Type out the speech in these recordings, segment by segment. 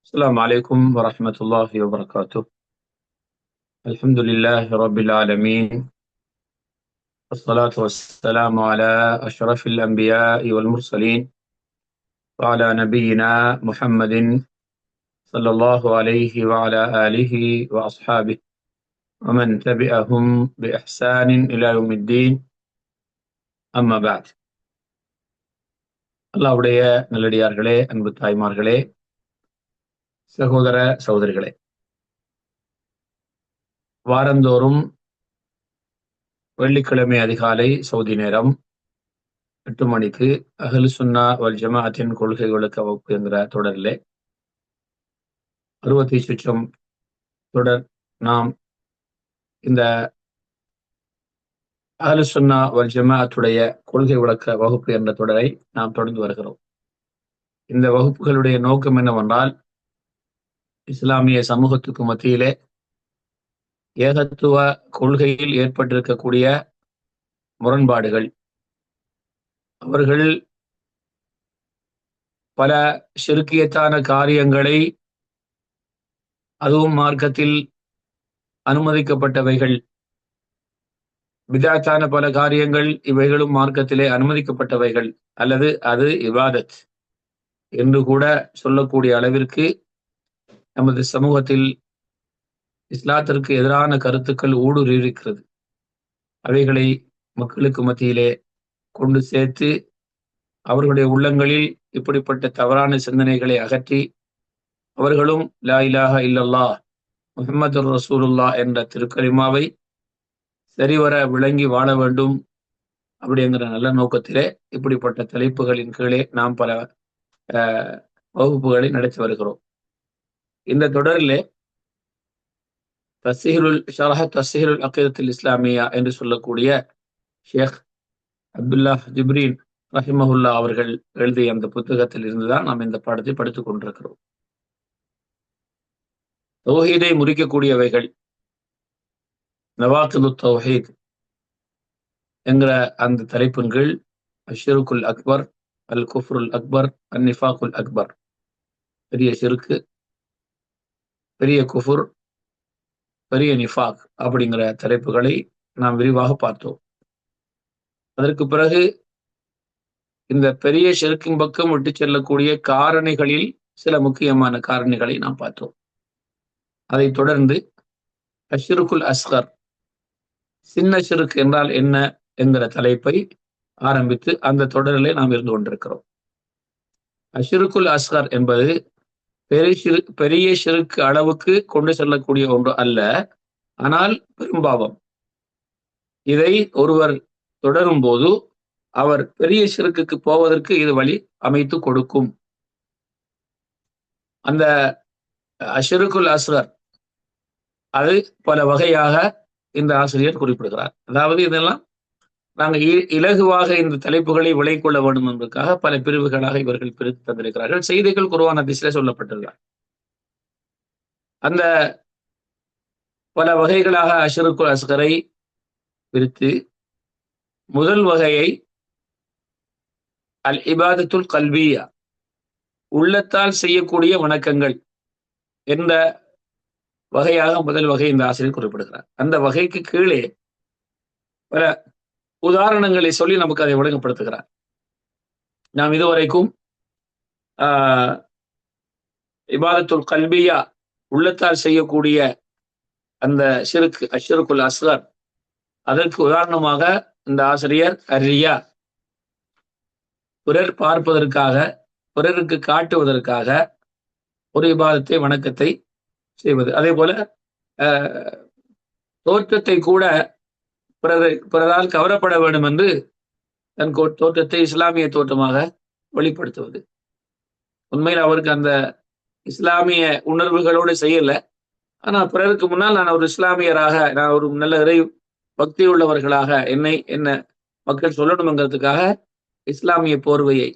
السلام عليكم ورحمة الله وبركاته. الحمد لله رب العالمين، والصلاة والسلام على أشرف الأنبياء والمرسلين، وعلى نبينا محمد صلى الله عليه وعلى آله وأصحابه ومن تبعهم بإحسان إلى يوم الدين. أما بعد. அல்லாஹ்வுடைய நல்லடியார்களே, அன்பு தாய்மார்களே, சகோதர சகோதரிகளே, வாரந்தோறும் வெள்ளிக்கிழமை அதிகாலை சவுதி நேரம் 8 மணிக்கு அஹ்லு சுன்னா வல் ஜமாஅத்தின் கொள்கை விளக்க வகுப்பு என்கிற தொடரிலே 60 சுற்றம் தொடர் நாம் இந்த அஹ்லு சுன்னா வல் ஜமாஅத்துடைய கொள்கை விளக்க வகுப்பு என்ற தொடரை நாம் தொடர்ந்து வருகிறோம். இந்த வகுப்புகளுடைய நோக்கம் என்னவென்றால், இஸ்லாமிய சமூகத்துக்கு மத்தியிலே ஏகத்துவ கொள்கையில் ஏற்பட்டிருக்கக்கூடிய முரண்பாடுகள், அவர்கள் பல ஷிர்கியத்தான காரியங்களை, அதுவும் மார்க்கத்தில் அனுமதிக்கப்பட்டவைகள், பிதாத்தான பல காரியங்கள், இவைகளும் மார்க்கத்திலே அனுமதிக்கப்பட்டவைகள், அல்லது அது இபாதத் என்று கூட சொல்லக்கூடிய அளவிற்கு நமது சமூகத்தில் இஸ்லாத்திற்கு எதிரான கருத்துக்கள் ஊடுருவிருக்கிறது. அவைகளை மக்களுக்கு மத்தியிலே கொண்டு சேர்த்து அவர்களுடைய உள்ளங்களில் இப்படிப்பட்ட தவறான சிந்தனைகளை அகற்றி அவர்களும் லா இலாஹ இல்லல்லாஹ் முஹம்மது ரசூலுல்லாஹ் என்ற திருக்கலிமாவை சரிவர விளங்கி வாழ வேண்டும் அப்படிங்கிற நல்ல நோக்கத்திலே இப்படிப்பட்ட தலைப்புகளின் கீழே நாம் பல வகுப்புகளை நடத்தி வருகிறோம். இந்த தொடரிலே தஸ்ஹீலுல் அகீதத்துல் இஸ்லாமியா என்று சொல்லக்கூடிய ஷேக் அப்துல்லாஹ் ஜிப்ரீன் ரஹிமஹுல்லா அவர்கள் எழுதிய அந்த புத்தகத்தில் இருந்துதான் நாம் இந்த பாடத்தை படித்துக் கொண்டிருக்கிறோம். தௌஹீதை முறிக்கக்கூடியவைகள், நவாகிது தௌஹீத் என்கிற அந்த தலைப்பின் கீழ் அஷ்ஷிருக்குல் அக்பர், அல் குஃப்ருல் அக்பர், அன் நிஃபாகுல் அக்பர், பெரிய ஷிர்கு, பெரிய குஃபுர், பெரிய நிஃபாக் அப்படிங்கிற தலைப்புகளை நாம் விரிவாக பார்த்தோம். அதற்கு பிறகு இந்த பெரிய ஷிர்கின் பக்கம் விட்டு செல்லக்கூடிய காரணிகளில் சில முக்கியமான காரணிகளை நாம் பார்த்தோம். அதைத் தொடர்ந்து அஷ்ஷிருக்குல் அஸ்கர், சின்ன ஷிர்க் என்றால் என்ன என்கிற தலைப்பை ஆரம்பித்து அந்த தொடரிலே நாம் இருந்து கொண்டிருக்கிறோம். அஷ்ஷிருக்குல் அஸ்கர் என்பது பெரிய ஷிர்க் அளவுக்கு கொண்டு செல்லக்கூடிய ஒன்று அல்ல, ஆனால் பெரும்பாவம். இதை ஒருவர் தொடரும் போது அவர் பெரிய ஷிர்க்குக்கு போவதற்கு இது வழி அமைத்து கொடுக்கும். அந்த அஷ்ஷிருக்குல் அஸ்கர் அது பல வகையாக இந்த ஆசிரியர் குறிப்பிடுகிறார். அதாவது இதெல்லாம் நாங்கள் இலகுவாக இந்த தலைப்புகளை விளை கொள்ள வேண்டும் என்பதற்காக பல பிரிவுகளாக இவர்கள் பிரித்து தந்திருக்கிறார்கள். செய்திகள் குர்ஆன் ஹதீஸிலே சொல்லப்பட்டிருக்கிறார். அந்த பல வகைகளாக அஷ்ஷிருக்குல் அஸ்கரை பிரித்து முதல் வகையை அல் இபாதத்துல் கல்பியா, உள்ளத்தால் செய்யக்கூடிய வணக்கங்கள் என்ற வகையாக முதல் வகை இந்த ஆசிரியர் குறிப்பிடுகிறார். அந்த வகைக்கு கீழே பல உதாரணங்களை சொல்லி நமக்கு அதை விளங்கப்படுத்துகிறார். நாம் இதுவரைக்கும் இபாதத்துல் கல்பியா, உள்ளத்தால் செய்யக்கூடிய அந்த ஷிர்க் அஷ்ஷிருக்குல் அஸ்கர், அதற்கு உதாரணமாக இந்த ஆசிரியர் ரியா, பிறர் பார்ப்பதற்காக, பிறருக்கு காட்டுவதற்காக ஒரு இபாதத்தை, வணக்கத்தை செய்வது. அதே போல தோற்றத்தை கூட பிறரால் கவரப்பட வேண்டும் என்று தன் தோற்றத்தை இஸ்லாமிய தோற்றமாக வெளிப்படுத்துவது. உண்மையில் அவருக்கு அந்த இஸ்லாமிய உணர்வுகளோடு செய்யல, ஆனா பிறருக்கு முன்னால் நான் ஒரு இஸ்லாமியராக, நான் ஒரு நல்ல இறை பக்தி உள்ளவர்களாக என்ன மக்கள் சொல்லணுங்கிறதுக்காக இஸ்லாமிய போர்வையை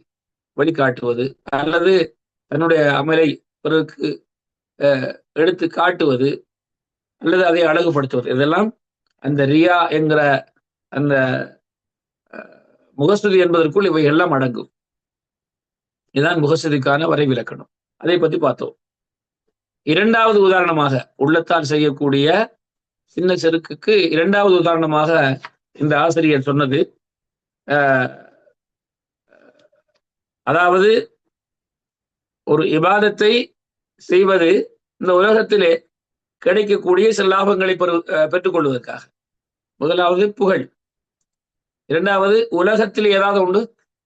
வழிகாட்டுவது, அல்லது தன்னுடைய அமலை பிறருக்கு எடுத்து காட்டுவது, அல்லது அதை அழகுபடுத்துவது, இதெல்லாம் அந்த ரியா என்கிற அந்த முகஸ்துதி என்பதற்குள் இவை எல்லாம் அடங்கும். இதுதான் முகஸ்துதிக்கான வரைவிலக்கணம். அதை பற்றி பார்த்தோம். இரண்டாவது உதாரணமாக உள்ளத்தால் செய்யக்கூடிய சின்ன செருக்குக்கு இரண்டாவது உதாரணமாக இந்த ஆசிரியர் சொன்னது, அதாவது ஒரு இபாதத்தை செய்வது இந்த உலகத்திலே கிடைக்கக்கூடிய சில லாபங்களை பெற்றுக் கொள்வதற்காக. முதலாவது புகழ், இரண்டாவது உலகத்தில் ஏதாவது ஒன்று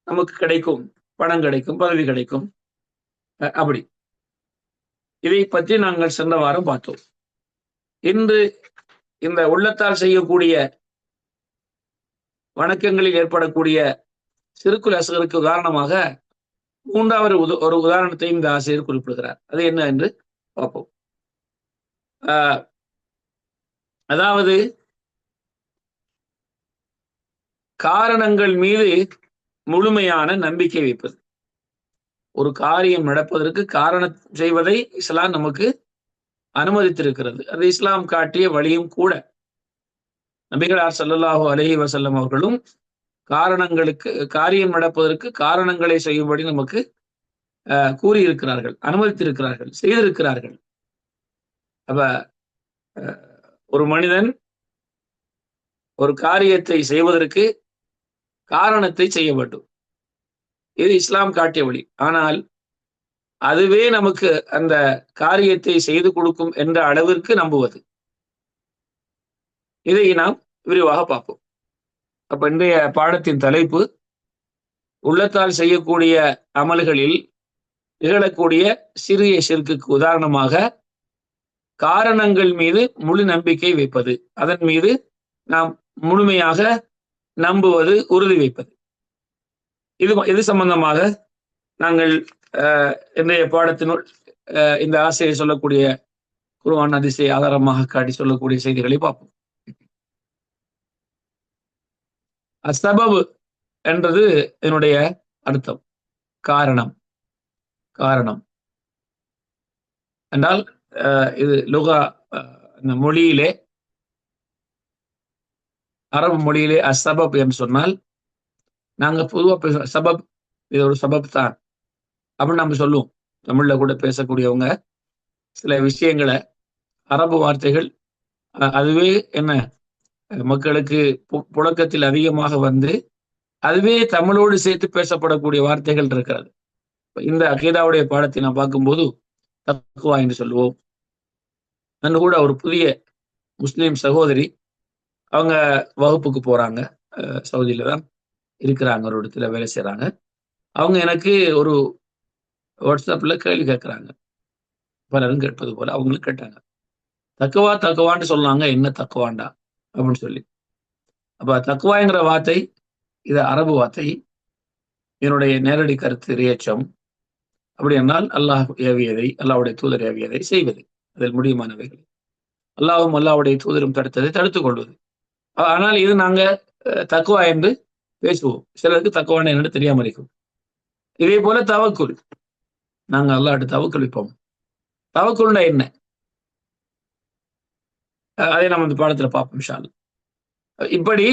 நமக்கு கிடைக்கும், பணம் கிடைக்கும், பதவி கிடைக்கும். அப்படி இதை பற்றி நாங்கள் சென்ற வாரம் பார்த்தோம். இன்று இந்த உள்ளத்தால் செய்யக்கூடிய வணக்கங்களில் ஏற்படக்கூடிய சிறுக்குல் அஸ்கருக்கு உதாரணமாக மூன்றாவது ஒரு உதாரணத்தை இந்த ஆசிரியர் குறிப்பிடுகிறார். அது என்ன என்று பார்ப்போம். அதாவது காரணங்கள் மீது முழுமையான நம்பிக்கை வைப்பது. ஒரு காரியம் நடப்பதற்கு காரணம் செய்வதை இஸ்லாம் நமக்கு அனுமதித்திருக்கிறது. அது இஸ்லாம் காட்டிய வழியும் கூட. நபிகளார் ஸல்லல்லாஹு அலைஹி வஸல்லம் அவர்களும் காரியம் நடப்பதற்கு காரணங்களை செய்யும்படி நமக்கு கூறியிருக்கிறார்கள், அனுமதித்திருக்கிறார்கள், செய்திருக்கிறார்கள். அப்ப ஒரு மனிதன் ஒரு காரியத்தை செய்வதற்கு காரணத்தை செய்ய வேண்டும். இது இஸ்லாம் காட்டிய வழி. ஆனால் அதுவே நமக்கு அந்த காரியத்தை செய்து கொடுக்கும் என்ற அளவிற்கு நம்புவது, இதை நாம் விரிவாக பார்ப்போம். அப்ப இன்றைய பாடத்தின் தலைப்பு, உள்ளத்தால் செய்யக்கூடிய அமல்களில் நிகழக்கூடிய சிறிய ஷிர்க்குக்கு உதாரணமாக காரணங்கள் மீது முழு நம்பிக்கை வைப்பது, அதன் மீது நாம் முழுமையாக நம்புவது, உறுதி வைப்பது. இது சம்பந்தமாக நாங்கள் இன்றைய பாடத்தினுள் இந்த ஆசிரியர் சொல்லக்கூடிய குர்ஆன் ஹதீஸை ஆதாரமாக காட்டி சொல்லக்கூடிய செய்திகளை பார்ப்போம். அஸ்ஸபப் என்றது என்னுடைய அர்த்தம், காரணம். காரணம் என்றால் இது லுகா மொழியிலே, அரபு மொழியிலே அஸ்ஸபப் என்று சொன்னால், நாங்க பொதுவாக சபப், இது ஒரு சபப் தான் அப்படின்னு நம்ம சொல்லுவோம். தமிழ்ல கூட பேசக்கூடியவங்க சில விஷயங்களை, அரபு வார்த்தைகள் அதுவே என்ன மக்களுக்கு புழக்கத்தில் அதிகமாக வந்து அதுவே தமிழோடு சேர்த்து பேசப்படக்கூடிய வார்த்தைகள் இருக்கிறது. இந்த அகீதாவுடைய பாடத்தை நான் பார்க்கும்போது தக்வா என்று சொல்லுவோம். அன்று கூட ஒரு புதிய முஸ்லீம் சகோதரி, அவங்க வகுப்புக்கு போறாங்க, சவுதியில தான் இருக்கிறாங்க, ஒரு இடத்துல வேலை செய்யறாங்க. அவங்க எனக்கு ஒரு வாட்ஸ்அப்ல கேள்வி கேட்கிறாங்க, பலரும் கேட்பது போல அவங்களும் கேட்டாங்க. தக்குவான்னு சொன்னாங்க, என்ன தக்குவாண்டா அப்படின்னு சொல்லி. அப்ப தக்குவாங்கிற வார்த்தை இது அரபு வார்த்தை. என்னுடைய நேரடி கருத்து இறையச்சம். அப்படி என்றால் அல்லாஹ் ஏவியதை, அல்லாஹ்வுடைய தூதர் ஏவியதை செய்வது, அதில் முடியுமானவைகள். அல்லாஹ்வும் அல்லாஹ்வுடைய தூதரும் தடுத்ததை தடுத்துக் கொள்வது. ஆனால் இது நாங்க தக்குவா என்று பேசுவோம். சிலருக்கு தக்குவான என்னன்னு தெரியாம இருக்கும். இதே போல தவக்குல், நாங்க அல்லாஹ்ட்ட தவக்குல் வைப்போம். தவக்குல்னா என்ன, அதை நம்ம இந்த பாடத்துல பார்ப்போம் இன்ஷா அல்லாஹ். இப்படி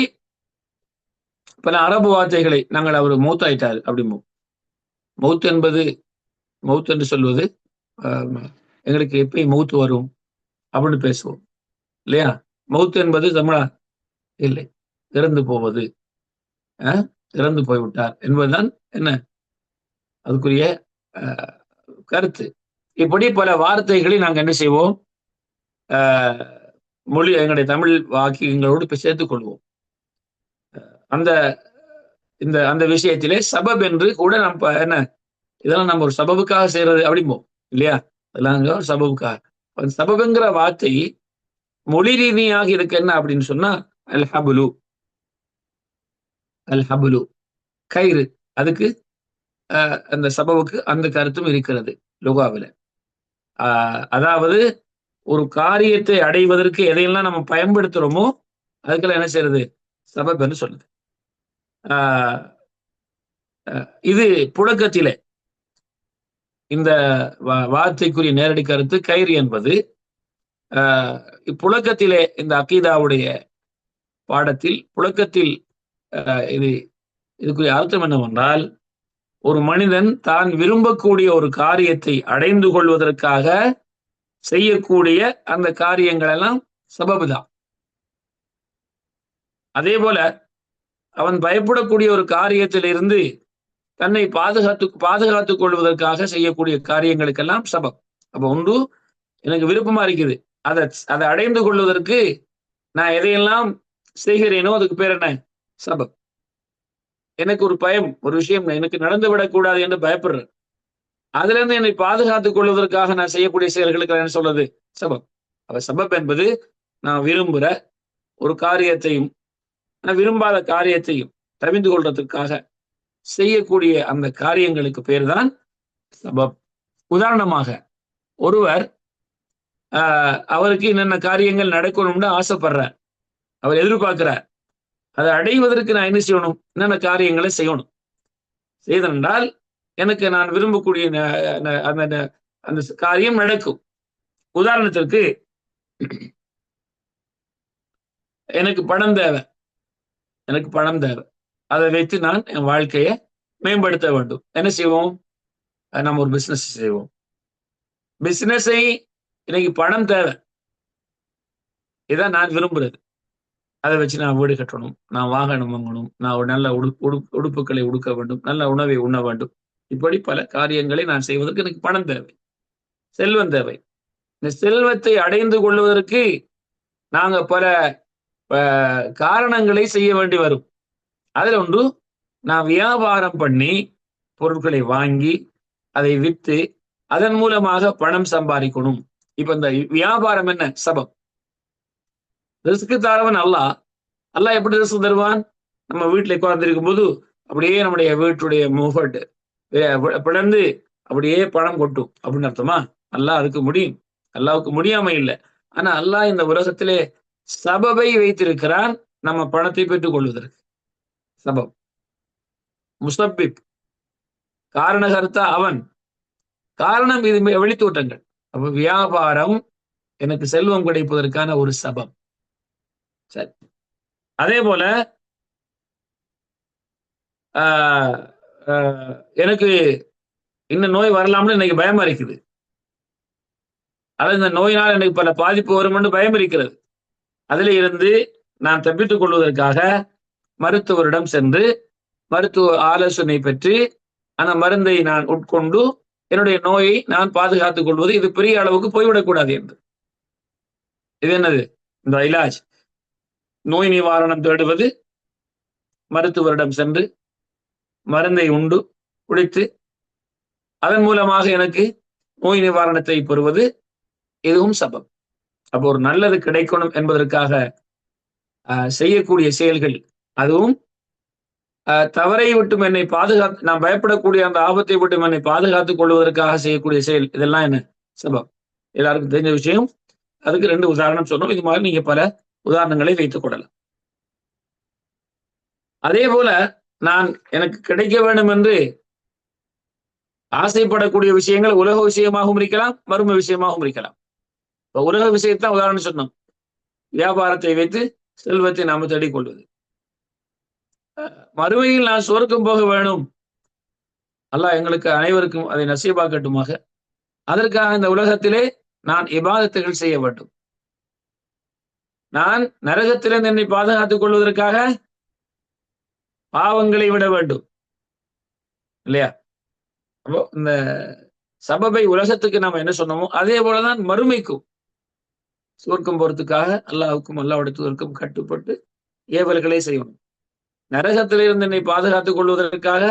பல அரபு வார்த்தைகளை நாங்கள் அவர் மௌத்தாயிட்டார் அப்படிம்போம். மௌத் என்று சொல்வது எங்களுக்கு எப்பயும் மௌத்து வரும் அப்படின்னு பேசுவோம் இல்லையா? மௌத் என்பது தமிழா இல்லை, இறந்து போவது, இறந்து போய்விட்டார் என்பதுதான் என்ன அதுக்குரிய கருத்து. இப்படி பல வார்த்தைகளை நாங்கள் என்ன செய்வோம், மொழி எங்களுடைய தமிழ் வாக்கியங்களோடு சேர்த்துக் கொள்வோம். அந்த விஷயத்திலே சபப் என்று கூட நம்ம என்ன, இதெல்லாம் நம்ம ஒரு சபபுக்காக செய்யறது அப்படிம்போம் இல்லையா? அதெல்லாம் ஒரு சபபுக்காக. அந்த சபபுங்கிற வார்த்தை மொழி ரீதியாக இருக்கு என்ன அப்படின்னு சொன்னா, அல் ஹபுலு கயிறு, அதுக்கு அந்த சபபுக்கு அந்த கருத்தும் இருக்கிறது லுகாவில. அதாவது ஒரு காரியத்தை அடைவதற்கு எதையெல்லாம் நம்ம பயன்படுத்துறோமோ அதுக்கெல்லாம் என்ன செய்யறது, சபப் என்று சொல்லுது. இது புழக்கத்திலே இந்த வார்த்தைக்குரிய நேரடி கருத்து கயிறு என்பது புழக்கத்திலே இந்த அகீதாவுடைய பாடத்தில் புழக்கத்தில் இதுக்குரிய அர்த்தம் என்னவென்றால், ஒரு மனிதன் தான் விரும்பக்கூடிய ஒரு காரியத்தை அடைந்து கொள்வதற்காக செய்யக்கூடிய அந்த காரியங்கள் எல்லாம் சபபு தான். அதே போல அவன் பயப்படக்கூடிய ஒரு காரியத்தில் இருந்து தன்னை பாதுகாத்துக் கொள்வதற்காக செய்யக்கூடிய காரியங்களுக்கெல்லாம் சபப். அப்ப ஒன்று, எனக்கு விருப்பமா இருக்குது, அதை அதை அடைந்து கொள்வதற்கு நான் எதையெல்லாம் செய்கிறேனோ அதுக்கு பேர் என்ன? சபப். எனக்கு ஒரு பயம், ஒரு விஷயம் எனக்கு நடந்து விடக்கூடாது என்று பயப்படுறேன், அதுல இருந்து என்னை பாதுகாத்துக் கொள்வதற்காக நான் செய்யக்கூடிய செயல்களுக்கு என்ன சொல்றது? சபப். அப்ப சபப் என்பது நான் விரும்புற ஒரு காரியத்தையும் நான் விரும்பாத காரியத்தையும் தவிர்த்து கொள்றதுக்காக செய்யக்கூடிய அந்த காரியங்களுக்கு பேர் தான் சபப். உதாரணமாக, ஒருவர் அவருக்கு என்னென்ன காரியங்கள் நடக்கணும்னு ஆசைப்படுறார், அவர் எதிர்பார்க்கிறார், அதை அடைவதற்கு நான் என்ன செய்யணும், என்னென்ன காரியங்களை செய்யணும். செய்தென்றால் எனக்கு நான் விரும்பக்கூடிய அந்த அந்த காரியம் நடக்கும். உதாரணத்திற்கு, எனக்கு பணம் தேவை, எனக்கு பணம் தேவை, அதை வைத்து நான் என் வாழ்க்கையை மேம்படுத்த வேண்டும். என்ன செய்வோம்? நம்ம ஒரு பிசினஸ் செய்வோம். பிசினஸை இன்னைக்கு பணம் தேவை, இதான் நான் விரும்புறது. அதை வச்சு நான் வீடு கட்டணும், நான் வாகனம் வாங்கணும், நான் ஒரு நல்ல உடுப்புகளை உடுக்க வேண்டும், நல்ல உணவை உண்ண வேண்டும். இப்படி பல காரியங்களை நான் செய்வதற்கு எனக்கு பணம் தேவை, செல்வம் தேவை. இந்த செல்வத்தை அடைந்து கொள்வதற்கு நாங்க பல காரணங்களை செய்ய வேண்டி வரும். அதுல ஒன்று, நான் வியாபாரம் பண்ணி பொருட்களை வாங்கி அதை விற்று அதன் மூலமாக பணம் சம்பாதிக்கணும். இப்ப இந்த வியாபாரம் என்ன? சபப். ரிஸ்க் தரவன் அல்லாஹ். அல்லாஹ் எப்படி ரிஸ்க் தருவான்? நம்ம வீட்டுல உட்கார்ந்திருக்கும் போது அப்படியே நம்முடைய வீட்டுடைய முகட்டு பிளந்து அப்படியே பணம் கொட்டும் அப்படின்னு அர்த்தமா? அல்லாஹ் அதுக்கு முடியும்? அல்லாவுக்கு முடியாம இல்லை. ஆனா அல்லாஹ் இந்த உலகத்திலே சபபை வைத்திருக்கிறான் நம்ம பணத்தை பெற்றுக் கொள்வதற்கு. சபப், முசப்பிப், காரணகர்த்தா அவன், காரணம் இது வெளித்தோட்டங்கள். அப்ப வியாபாரம் எனக்கு செல்வம் கிடைப்பதற்கான ஒரு சபம். சரி, அதே போல எனக்கு இந்த நோய் வரலாம்னு இன்னைக்கு பயமா இருக்குது, அதாவது இந்த நோயினால் எனக்கு பல பாதிப்பு வரும்னு பயம் இருக்கிறது. அதுல இருந்து நான் தப்பித்துக் கொள்வதற்காக மருத்துவரிடம் சென்று மருத்துவ ஆலோசனை பெற்று அந்த மருந்தை நான் உட்கொண்டு என்னுடைய நோயை நான் பாதுகாத்துக் கொள்வது, இது பெரிய அளவுக்கு போய்விடக்கூடாது என்று. இது என்னது? இந்த இலாஜ், நோய் நிவாரணம் தேடுவது, மருத்துவரிடம் சென்று மருந்தை உண்டு குடித்து அதன் மூலமாக எனக்கு நோய் நிவாரணத்தை பெறுவது, இதுவும் சபம். அப்போ ஒரு நல்லது கிடைக்கணும் என்பதற்காக செய்யக்கூடிய செயல்கள், அதுவும் தவறை விட்டும் என்னை பாதுகாத்து, நான் பயப்படக்கூடிய அந்த ஆபத்தை விட்டும் என்னை பாதுகாத்துக் கொள்வதற்காக செய்யக்கூடிய செயல், இதெல்லாம் என்ன? சபம். எல்லாருக்கும் தெரிஞ்ச விஷயம். அதுக்கு 2 உதாரணம் சொன்னோம். இது மாதிரி நீங்க பல உதாரணங்களை வைத்துக் கொள்ளலாம். அதே போல நான் எனக்கு கிடைக்க வேண்டும் என்று ஆசைப்படக்கூடிய விஷயங்கள் உலக விஷயமாகவும் இருக்கலாம், மர்ம விஷயமாகவும் இருக்கலாம். உலக விஷயத்தான் உதாரணம் சொன்னோம். வியாபாரத்தை வைத்து செல்வத்தை நாம தேடிக்கொள்வது. மறுமையில் நான் சொர்க்கம் போக வேணும், அல்லாஹ் எங்களுக்கு அனைவருக்கும் அதை நசீபாக்கட்டுமாக. அதற்காக இந்த உலகத்திலே நான் இபாதத்துகள் செய்ய வேண்டும். நான் நரகத்திலிருந்து என்னை பாதுகாத்துக் கொள்வதற்காக பாவங்களை விட வேண்டும், இல்லையா? அப்போ இந்த சபபை உலகத்துக்கு நாம என்ன சொன்னோமோ அதே போலதான் மறுமைக்கும் சுவர்க்கம் போறதுக்காக அல்லாஹ்வுக்கும் அல்லாஹ்விடத்திற்கும் கட்டுப்பட்டு ஏவல்களை செய்யணும். நரகத்திலிருந்து என்னை பாதுகாத்துக் கொள்வதற்காக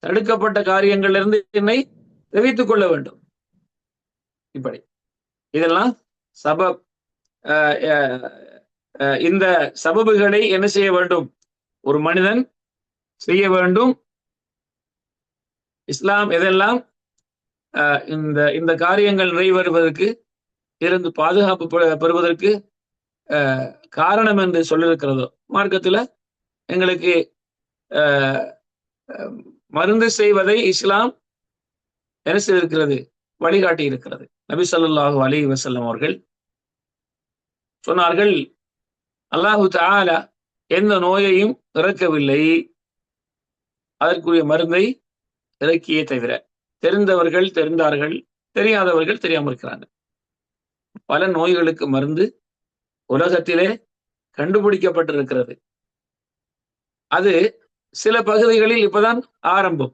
தடுக்கப்பட்ட காரியங்களிலிருந்து என்னை தவித்துக் கொள்ள வேண்டும். இப்படி இதெல்லாம் சபப். இந்த சபபுகளை என்ன செய்ய வேண்டும்? ஒரு மனிதன் செய்ய வேண்டும். இஸ்லாம் எதெல்லாம் இந்த காரியங்கள் நிறைவேறுவதற்கு, இருந்து பாதுகாப்பு பெறுவதற்கு காரணம் என்று சொல்லியிருக்கிறதோ, மார்க்கத்துல எங்களுக்கு மருந்து செய்வதை இஸ்லாம் என்ன செய்திருக்கிறது? வழிகாட்டி இருக்கிறது. நபி ஸல்லல்லாஹு அலைஹி வஸல்லம் அவர்கள் சொன்னார்கள், அல்லாஹு தஆலா எந்த நோயையும் இறக்கவில்லை, அதற்குரிய மருந்தை இறக்கியே தவிர. தெரிந்தவர்கள் தெரிந்தார்கள், தெரியாதவர்கள் தெரியாமல் இருக்கிறாங்க. பல நோய்களுக்கு மருந்து உலகத்திலே கண்டுபிடிக்கப்பட்டிருக்கிறது. அது சில பகுதிகளில் இப்பதான் ஆரம்பம்.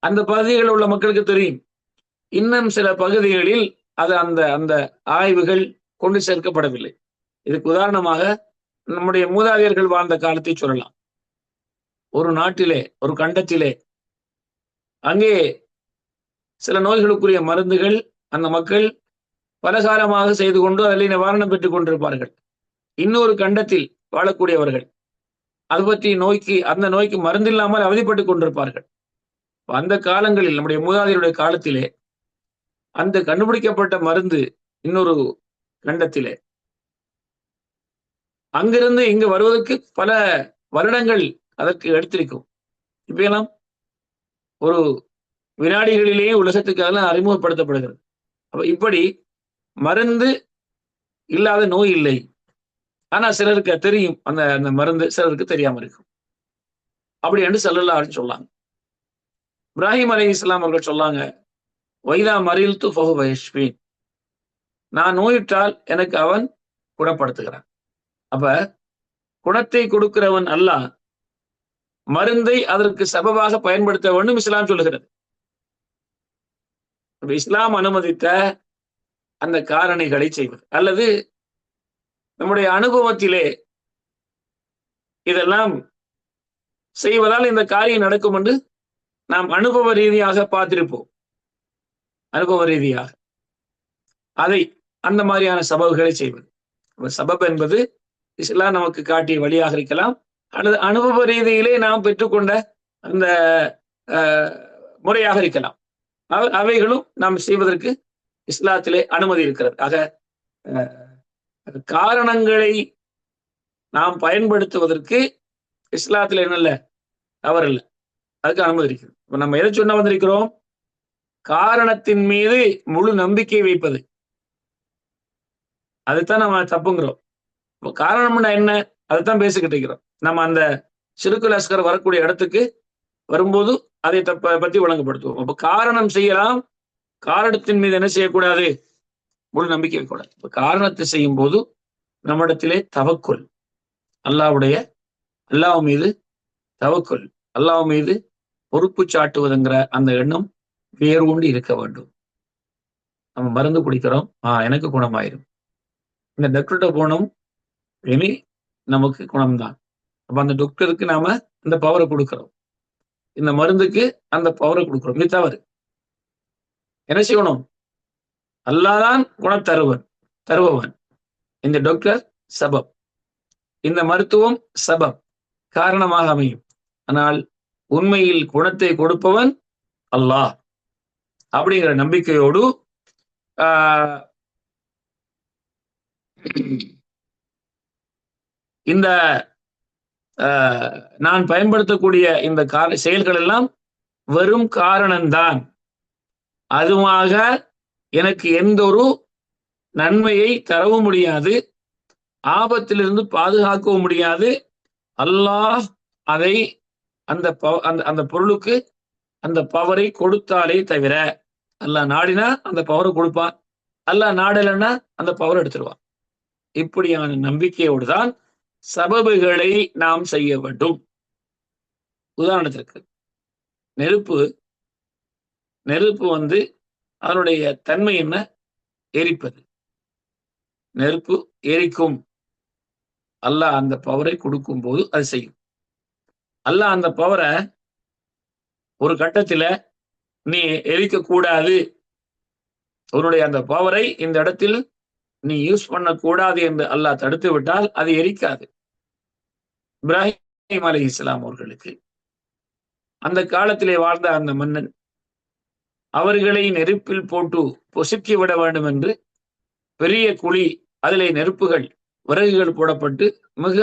அந்த பகுதிகளில் உள்ள மக்களுக்கு தெரியும். இன்னும் சில பகுதிகளில் அது அந்த அந்த ஆய்வுகள் கொண்டு சேர்க்கப்படவில்லை. இதுக்கு உதாரணமாக நம்முடைய மூதாதையர்கள் வாழ்ந்த காலத்தை சொல்லலாம். ஒரு நாட்டிலே, ஒரு கண்டத்திலே, அங்கே சில நோய்களுக்குரிய மருந்துகள் அந்த மக்கள் பலகாலமாக செய்து கொண்டு அதில் நிவாரணம் பெற்றுக் கொண்டிருப்பார்கள். இன்னொரு கண்டத்தில் வாழக்கூடியவர்கள் அது பற்றி அந்த நோய்க்கு மருந்து இல்லாமல் அவதிப்பட்டுக் கொண்டிருப்பார்கள். அந்த காலங்களில் நம்முடைய மூதாதையருடைய காலத்திலே அந்த கண்டுபிடிக்கப்பட்ட மருந்து இன்னொரு கண்டத்திலே அங்கிருந்து இங்கு வருவதற்கு பல வருடங்கள் அதற்கு எடுத்திருக்கும். இப்ப எல்லாம் ஒரு வினாடிகளிலேயே உலகத்துக்கு அதெல்லாம் அறிமுகப்படுத்தப்படுகிறது. அப்ப இப்படி மருந்து இல்லாத நோய் இல்லை. ஆனா சிலருக்கு தெரியும் அந்த அந்த மருந்து, சிலருக்கு தெரியாம இருக்கும். அப்படி என்று ஸல்லல்லாஹு அலைஹி சொல்லாங்க. இப்ராஹிம் அலைஹிஸ்ஸலாம் அவர்கள் சொன்னாங்க, வைதா மரில்து ஃபஹுவ யஷ்ஃபீன். நான் நோயுற்றால் எனக்கு அவன் குணப்படுத்துகிறான். அப்ப குணத்தை கொடுக்கிறவன் அல்லாஹ், மருந்தை அதற்கு சபபாக பயன்படுத்த வேண்டும் இஸ்லாம் சொல்லுகிறது. இஸ்லாம் அனுமதித்த அந்த காரணிகளை செய்வது அல்லது நம்முடைய அனுபவத்திலே இதெல்லாம் செய்வதால் இந்த காரியம் நடக்கும் என்று நாம் அனுபவ ரீதியாக பார்த்திருப்போம். அனுபவ ரீதியாக அதை அந்த மாதிரியான சபபுகளை செய்வது. சபப் என்பது இஸ்லாம் நமக்கு காட்டிய வழியாக இருக்கலாம், அல்லது அனுபவ ரீதியிலே நாம் பெற்றுக்கொண்ட அந்த முறையாக இருக்கலாம். அவைகளும் நாம் செய்வதற்கு இஸ்லாத்திலே அனுமதி இருக்கிறது. ஆக காரணங்களை நாம் பயன்படுத்துவதற்கு இஸ்லாத்தில் என்ன இல்லை, தவறு இல்லை, அதுக்கு அனுமதி இருக்குது. இப்ப நம்ம எதை சொன்ன வந்திருக்கிறோம்? காரணத்தின் மீது முழு நம்பிக்கை வைப்பது, அதுதான் நம்ம தப்புங்கிறோம். காரணம்னா என்ன, அதுதான் பேசிக்கிட்டு இருக்கிறோம். நம்ம அந்த சிறுக்குல் அஸ்கர் வரக்கூடிய இடத்துக்கு வரும்போது அதை பற்றி வழங்கப்படுத்துவோம். அப்ப காரணம் செய்யலாம், காரணத்தின் மீது என்ன செய்யக்கூடாது, முழு நம்பிக்கை வைக்கக்கூடாது. இப்ப காரணத்தை செய்யும் போது நம்மிடத்திலே தவக்குல், அல்லாஹ் மீது தவக்குல், அல்லாஹ் மீது பொறுப்பு சாட்டுவதுங்கிற அந்த எண்ணம் வேறு கொண்டு இருக்க வேண்டும். நம்ம மருந்து குடிக்கிறோம், எனக்கு குணமாயிரும், இந்த டாக்டர்கிட்ட போனோம், இனி நமக்கு குணம்தான். அப்ப அந்த டாக்டருக்கு நாம அந்த பவரை கொடுக்கிறோம், இந்த மருந்துக்கு அந்த பவரை கொடுக்கிறோம். இது தவறு. என்ன செய்யணும்? அல்லாஹ் தான் தருபவன். இந்த டாக்டர் சபப், இந்த மருத்துவம் சபப், காரணமாக அமையும். ஆனால் உண்மையில் குணத்தை கொடுப்பவன் அல்லாஹ். அப்படிங்கிற நம்பிக்கையோடு இந்த நான் பயன்படுத்தக்கூடிய இந்த செயல்கள் எல்லாம் வெறும் காரணம்தான், அதுவாக எனக்கு எந்த ஒரு நன்மையை தரவும் முடியாது, ஆபத்திலிருந்து பாதுகாக்கவும் முடியாது. அல்லாஹ் அதை அந்த பொருளுக்கு அந்த பவரை கொடுத்தாலே தவிர, அல்லாஹ் நாடினா அந்த பவரை கொடுப்பான், அல்லாஹ் நாடலைன்னா அந்த பவர் எடுத்துருவான். இப்படியான நம்பிக்கையோடு தான் சபபுகளை நாம் செய்ய வேண்டும். உதாரணத்திற்கு நெருப்பு அதனுடைய தன்மை என்ன? எரிப்பது. நெருப்பு எரிக்கும். அல்லாஹ் அந்த பவரை கொடுக்கும் போது அது செய்யும். அல்லாஹ் அந்த பவரை ஒரு கட்டத்துல நீ எரிக்க கூடாது, உன்னுடைய அந்த பவரை இந்த இடத்தில் நீ யூஸ் பண்ணக்கூடாது என்று அல்லாஹ் தடுத்து விட்டால் அது எரிக்காது. இப்ராஹிம் அலைஹிஸ்ஸலாம் அவர்களுக்கு அந்த காலத்திலே வாழ்ந்த அந்த மன்னன் அவர்களை நெருப்பில் போட்டு பொசுக்கி விட வேண்டும் என்று பெரிய குழி, அதிலே நெருப்புகள், விறகுகள் போடப்பட்டு மிக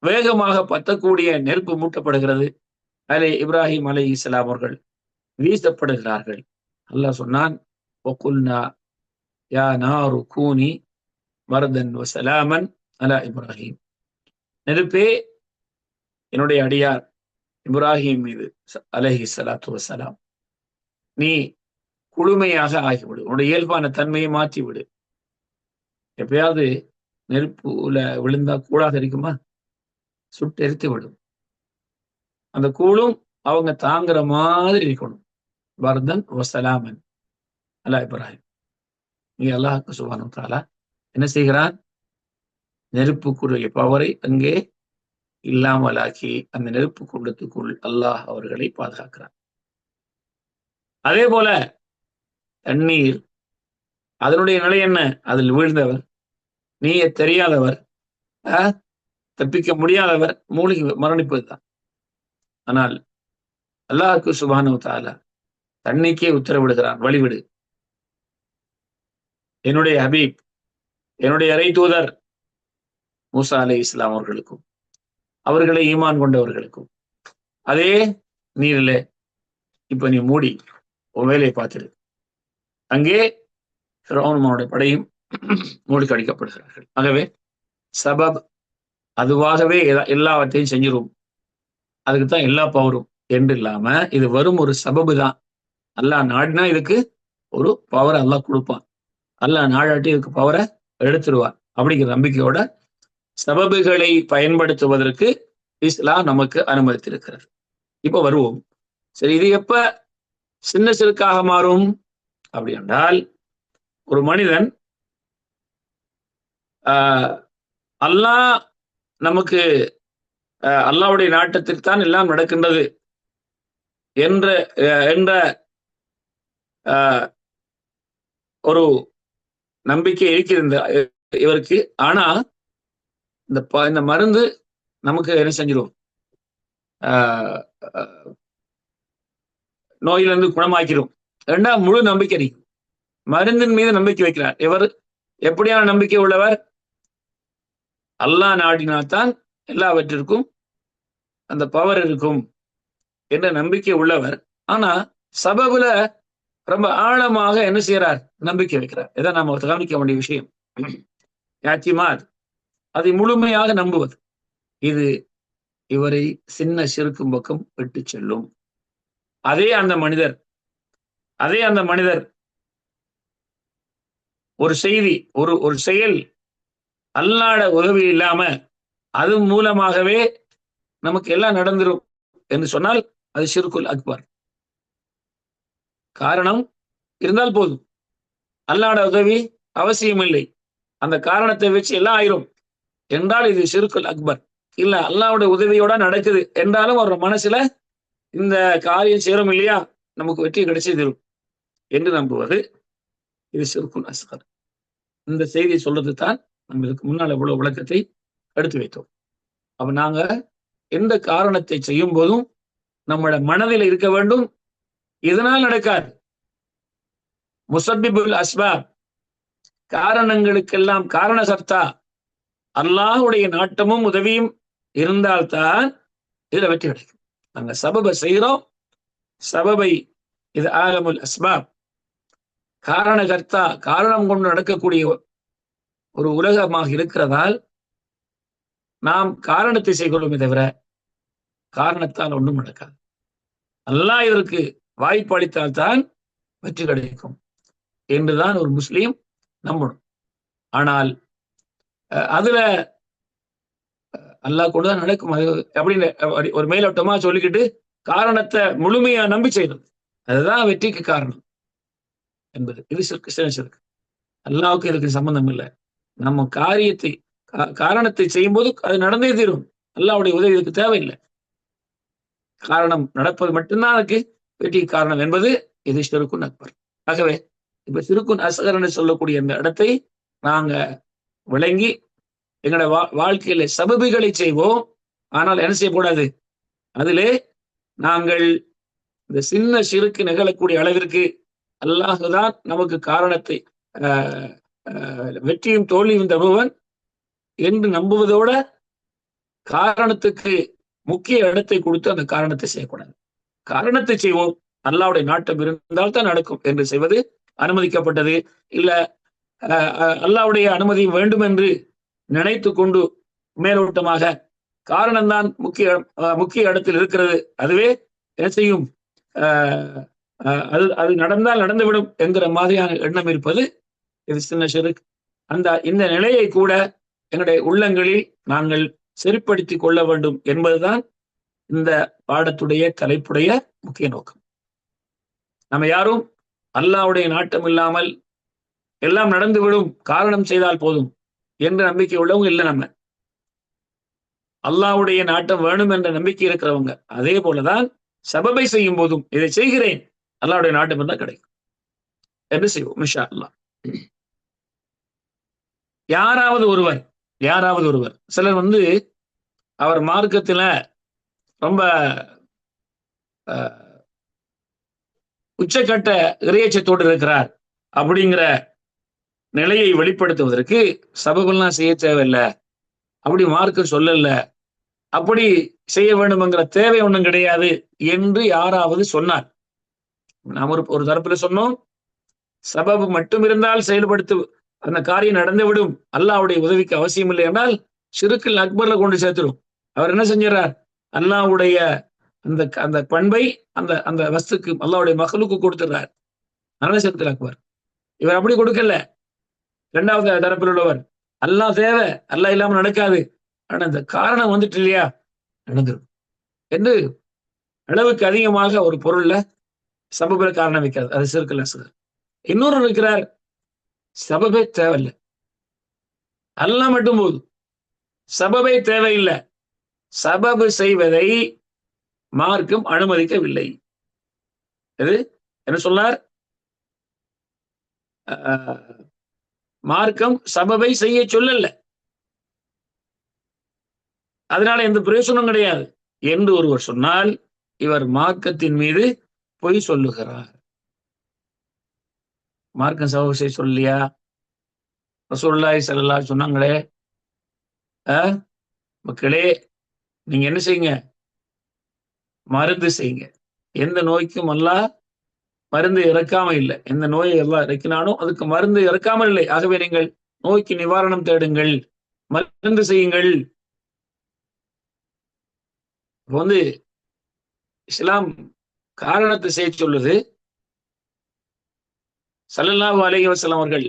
வேகமாக பத்தக்கூடிய நெருப்பு மூட்டப்படுகிறது. அதிலே இப்ராஹிம் அலைஹிஸ்ஸலாம் அவர்கள் வீசப்படுகிறார்கள். அல்லாஹ் சொன்னான், வகுல்னா யா நாரு கூனி பர்தன் வ ஸலாமன் அலா இப்ராஹிம். நெருப்பே என்னுடைய அடியார் இப்ராஹிம் மீது அலைஹிஸ்ஸலாத்து வஸ்ஸலாம் நீ குளுமையாக ஆகிவிடு. உன்னுடைய இயல்பான தன்மையை மாற்றிவிடு. எப்பயாவது நெருப்புல விழுந்தா கூடாக இருக்குமா? சுட்டு எரித்து விடும். அந்த கூழும் அவங்க தாங்குற மாதிரி இருக்கணும். பர்தன் வசலாமன் அல்லா இப்ராஹிம். நீ அல்லாஹ்க்கு சுப்ஹானஹு வ தஆலா என்ன செய்கிறான்? நெருப்புக்குரிய பவரை அங்கே இல்லாமலாக்கி அந்த நெருப்பு குண்டத்துக்குள் அல்லாஹ் அவர்களை பாதுகாக்கிறான். அதே போல தண்ணீர், அதனுடைய நிலை என்ன? அதில் வீழ்ந்தவர், நீய தெரியாதவர், தப்பிக்க முடியாதவர், மூழ்கி மரணிப்பது தான். ஆனால் அல்லாஹ்க்கு சுப்ஹானஹு வ தஆலா தண்ணிக்கே உத்தரவிடுகிறான், வழிவிடு. என்னுடைய ஹபீப், என்னுடைய இறை தூதர் மூசா அலைஹிஸ்ஸலாம் அவர்களுக்கும் அவர்களை ஈமான் கொண்டவர்களுக்கும் அதே நீரிலே இப்ப நீ மூடி உன் வேலையை பார்த்துடு. அங்கே ஃபிரௌனுடைய படையும் மூழ்கி அடிக்கப்படுகிறார்கள். ஆகவே சபப் அதுவாகவே எல்லாவற்றையும் செஞ்சிரும், அதுக்கு தான் எல்லா பவரும் என்று இல்லாம இது வரும் ஒரு சபபு தான். அல்லாஹ் நாடினா இதுக்கு ஒரு பவரை அல்லாஹ் கொடுப்பான், அல்லாஹ் நாடாட்டி இதுக்கு பவரை எடுத்துருவான். அப்படிங்கிற நம்பிக்கையோட சபபுகளை பயன்படுத்துவதற்கு இஸ்லாம் நமக்கு அனுமதித்திருக்கிறது. இப்ப வருவோம். சரி, இது எப்ப சின்ன சிறுக்காக மாறும் அப்படி என்றால், ஒரு மனிதன் அல்லாஹ் நமக்கு அல்லாஹ்வுடைய நாட்டத்தில் தான் எல்லாம் நடக்கின்றது என்ற என்ற ஒரு நம்பிக்கை இருக்கிறது இவருக்கு. ஆனா இந்த மருந்து நமக்கு என்ன செஞ்சிடும்? நோயிலிருந்து குணமாக்கிடும். இரண்டாம் முழு நம்பிக்கை அடிக்கும். மருந்தின் மீது நம்பிக்கை வைக்கிறார். இவர் எப்படியான நம்பிக்கை உள்ளவர்? அல்லாஹ் நாடினால்தான் எல்லாவற்றிற்கும் அந்த பவர் இருக்கும் என்ற நம்பிக்கை உள்ளவர். ஆனா சபபுல ரொம்ப ஆழமாக என்ன செய்யறார்? நம்பிக்கை வைக்கிறார். இதான் நாம கவனிக்க வேண்டிய விஷயம். யாத்திமாத், அதை முழுமையாக நம்புவது, இது இவரை சின்ன சிறுக்கும் பக்கம் விட்டு செல்லும். அதே அந்த மனிதர் ஒரு செய்தி, ஒரு செயல் அல்லாஹ்வுடைய உதவி இல்லாம அது மூலமாகவே நமக்கு எல்லாம் நடந்துரும் என்று சொன்னால் அது ஷிர்குல் அக்பர். காரணம் இருந்தால் போதும், அல்லாஹ்வுடைய உதவி அவசியம் இல்லை, அந்த காரணத்தை வச்சு எல்லாம் ஆயிரும் என்றால் இது ஷிர்குல் அக்பர். இல்ல, அல்லாஹ்வுடைய உதவியோட நடக்குது என்றாலும் அவர் மனசுல இந்த காரியம் செய்யறோம் இல்லையா, நமக்கு வெற்றி கிடைச்சது என்று நம்புவது இது ஷிர்குல் அஸ்கர். இந்த செய்தியை சொல்றது தான் நம்ம இதுக்கு முன்னால் இவ்வளவு விளக்கத்தை எடுத்து வைத்தோம். அப்ப நாங்க எந்த காரணத்தை செய்யும் போதும் நம்மளோட மனதில் இருக்க வேண்டும், இதனால் நடக்காது. முசப்பிபுல் அஸ்பாப், காரணங்களுக்கெல்லாம் காரணகர்த்தா அல்லாஹ்வுடைய நாட்டமும் உதவியும் இருந்தால்தான் இதுல வெற்றி கிடைக்கும். நாங்க சபபை செய்கிறோம், சபபை இது ஆலமுல் அஸ்பாப், காரணகர்த்தா காரணம் கொண்டு நடக்கக்கூடிய ஒரு உலகமாக இருக்கிறதால் நாம் காரணத்தை செய்கிறோமே தவிர காரணத்தால் ஒன்றும் நடக்காது. அல்லாஹ் இதற்கு வாய்ப்பு அளித்தால்தான் வெற்றி கிடைக்கும் என்றுதான் ஒரு முஸ்லீம் நம்பணும். ஆனால் அதுல அல்லாஹ் கொண்டுதான் நடக்கும் அது அப்படின்னு ஒரு மேலோட்டமா சொல்லிக்கிட்டு காரணத்தை முழுமையா நம்பி செய்யறது, அதுதான் வெற்றிக்கு காரணம் என்பது. இது சிறுக்கு. அல்லாஹ்வுக்கு இதுக்கு சம்பந்தம் இல்லை. நம்ம காரியத்தை காரணத்தை செய்யும் போது அது நடந்தே தீரும். அல்லாஹ்வுடைய உதவி இதுக்கு தேவையில்லை. காரணம் நடப்பது மட்டும்தான் அதுக்கு வெற்றிக்கு காரணம் என்பது இது ஷிர்குன் அக்பர். ஆகவே இப்ப ஷிர்குன் அஸ்கர் என்று சொல்லக்கூடிய இந்த இடத்தை நாங்க விளங்கி எங்களோட வாழ்க்கையில சபபுகளை செய்வோம். ஆனால் என்ன செய்யக்கூடாது? அதிலே நாங்கள் இந்த சின்ன ஷிர்க் நிகழக்கூடிய அளவிற்கு அல்லாஹ்தான் நமக்கு காரணத்தை வெற்றியும் தோல்வியும் தருபவன் என்று நம்புவதோட காரணத்துக்கு முக்கிய இடத்தை கொடுத்து அந்த காரணத்தை செய்யக்கூடாது. காரணத்தை செய்வோம், அல்லாஹ்வுடைய நாட்டம் இருந்தால் தான் நடக்கும் என்று செய்வது அனுமதிக்கப்பட்டது. இல்ல அல்லாஹ்வுடைய அனுமதி வேண்டும் என்று நினைத்து கொண்டு மேலோட்டமாக காரணம்தான் முக்கிய இடத்தில் இருக்கிறது, அதுவே என்ன செய்யும்? அது அது நடந்தால் நடந்துவிடும் என்கிற மாதிரியான எண்ணம் இருப்பது இது சின்ன ஷிர்க். இந்த நிலையை கூட எங்களுடைய உள்ளங்களில் நாங்கள் சரிப்படுத்திக் கொள்ள வேண்டும் என்பதுதான் இந்த பாடத்துடைய தலைப்புடைய முக்கிய நோக்கம். நம்ம யாரும் அல்லாஹ்வுடைய நாட்டம் இல்லாமல் எல்லாம் நடந்துவிடும், காரணம் செய்தால் போதும் என்ற நம்பிக்கை உள்ளவங்க இல்லை. நம்ம அல்லாஹ்வுடைய நாட்டம் வேணும் என்ற நம்பிக்கை இருக்கிறவங்க. அதே போலதான் சபபை செய்யும் போதும் இதை செய்கிறேன், அல்லாஹ்வுடைய நாட்டம் இருந்தால் கிடைக்கும் என்று செய்வோம் இன்ஷா அல்லாஹ். யாராவது ஒருவர் சிலர் அவர் மார்க்கத்துல ரொம்ப உச்சக்கட்ட இறையச்சத்தோடு இருக்கிறார் அப்படிங்கிற நிலையை வெளிப்படுத்துவதற்கு சபபெல்லாம் செய்ய தேவையில்லை, அப்படி மார்க்கம் சொல்லல, அப்படி செய்ய வேண்டும்ங்கிற தேவை ஒன்றும் கிடையாது என்று யாராவது சொன்னார். நாம் ஒரு தரப்புல சொன்னோம், சபபு மட்டும் இருந்தால் செயல்படுத்து அந்த காரியம் நடந்துவிடும், அல்லாஹ்வுடைய உதவிக்கு அவசியம் இல்லை என்றால் ஷிர்குல் அக்பர்ல கொண்டு சேர்த்துடும். அவர் என்ன செஞ்சார், அல்லாஹ்வுடைய அந்த அந்த பண்பை அந்த அந்த வஸ்துக்கு அல்லாஹ்வுடைய மகளுக்கு கொடுத்துறார். அதனால ஷிர்குல் அக்பர். இவர் அப்படி கொடுக்கல. இரண்டாவது தரப்பில் உள்ளவர் அல்லாஹ் தேவை, அல்லாஹ் இல்லாம நடக்காது, ஆனா இந்த காரணம் வந்துட்டு இல்லையா நடந்துடும் என்று அளவுக்கு அதிகமாக ஒரு பொருள்ல சபபுல காரணம் வைக்கிறது. அது ஷிர்குல் அஸ்கர். இன்னொரு இருக்கிறார், சபபே தேவையில்லை, அல்லாஹ் மட்டும் போதும், சபபை தேவையில்லை, சபபு செய்வதை மார்க்கம் அனுமதிக்கவில்லை. இது என்ன சொன்னார், மார்க்கம் சபபை செய்ய சொல்லல, அதனால எந்த பிரயோசனம் கிடையாது என்று ஒருவர் சொன்னால் இவர் மார்க்கத்தின் மீது பொய் சொல்லுகிறார். மார்க்கம் சபபு செய்ய சொல்லலையா? ரசூலுல்லாஹி ஸல்லல்லாஹு அலைஹி சொன்னாங்களே, மக்களே நீங்க என்ன செய்யுங்க, மருந்து செய்யுங்க. எந்த நோய்க்கும் அல்லாஹ் மருந்து இறக்காம இல்லை, எந்த நோயை எல்லாம் இறக்கினானோ அதுக்கு மருந்து இறக்காமல் இல்லை. ஆகவே நீங்கள் நோய்க்கு நிவாரணம் தேடுங்கள், மருந்து செய்யுங்கள். இஸ்லாம் காரணத்தை செய்ய சொல்லுது. ஸல்லல்லாஹு அலைஹி வஸல்லம் அவர்கள்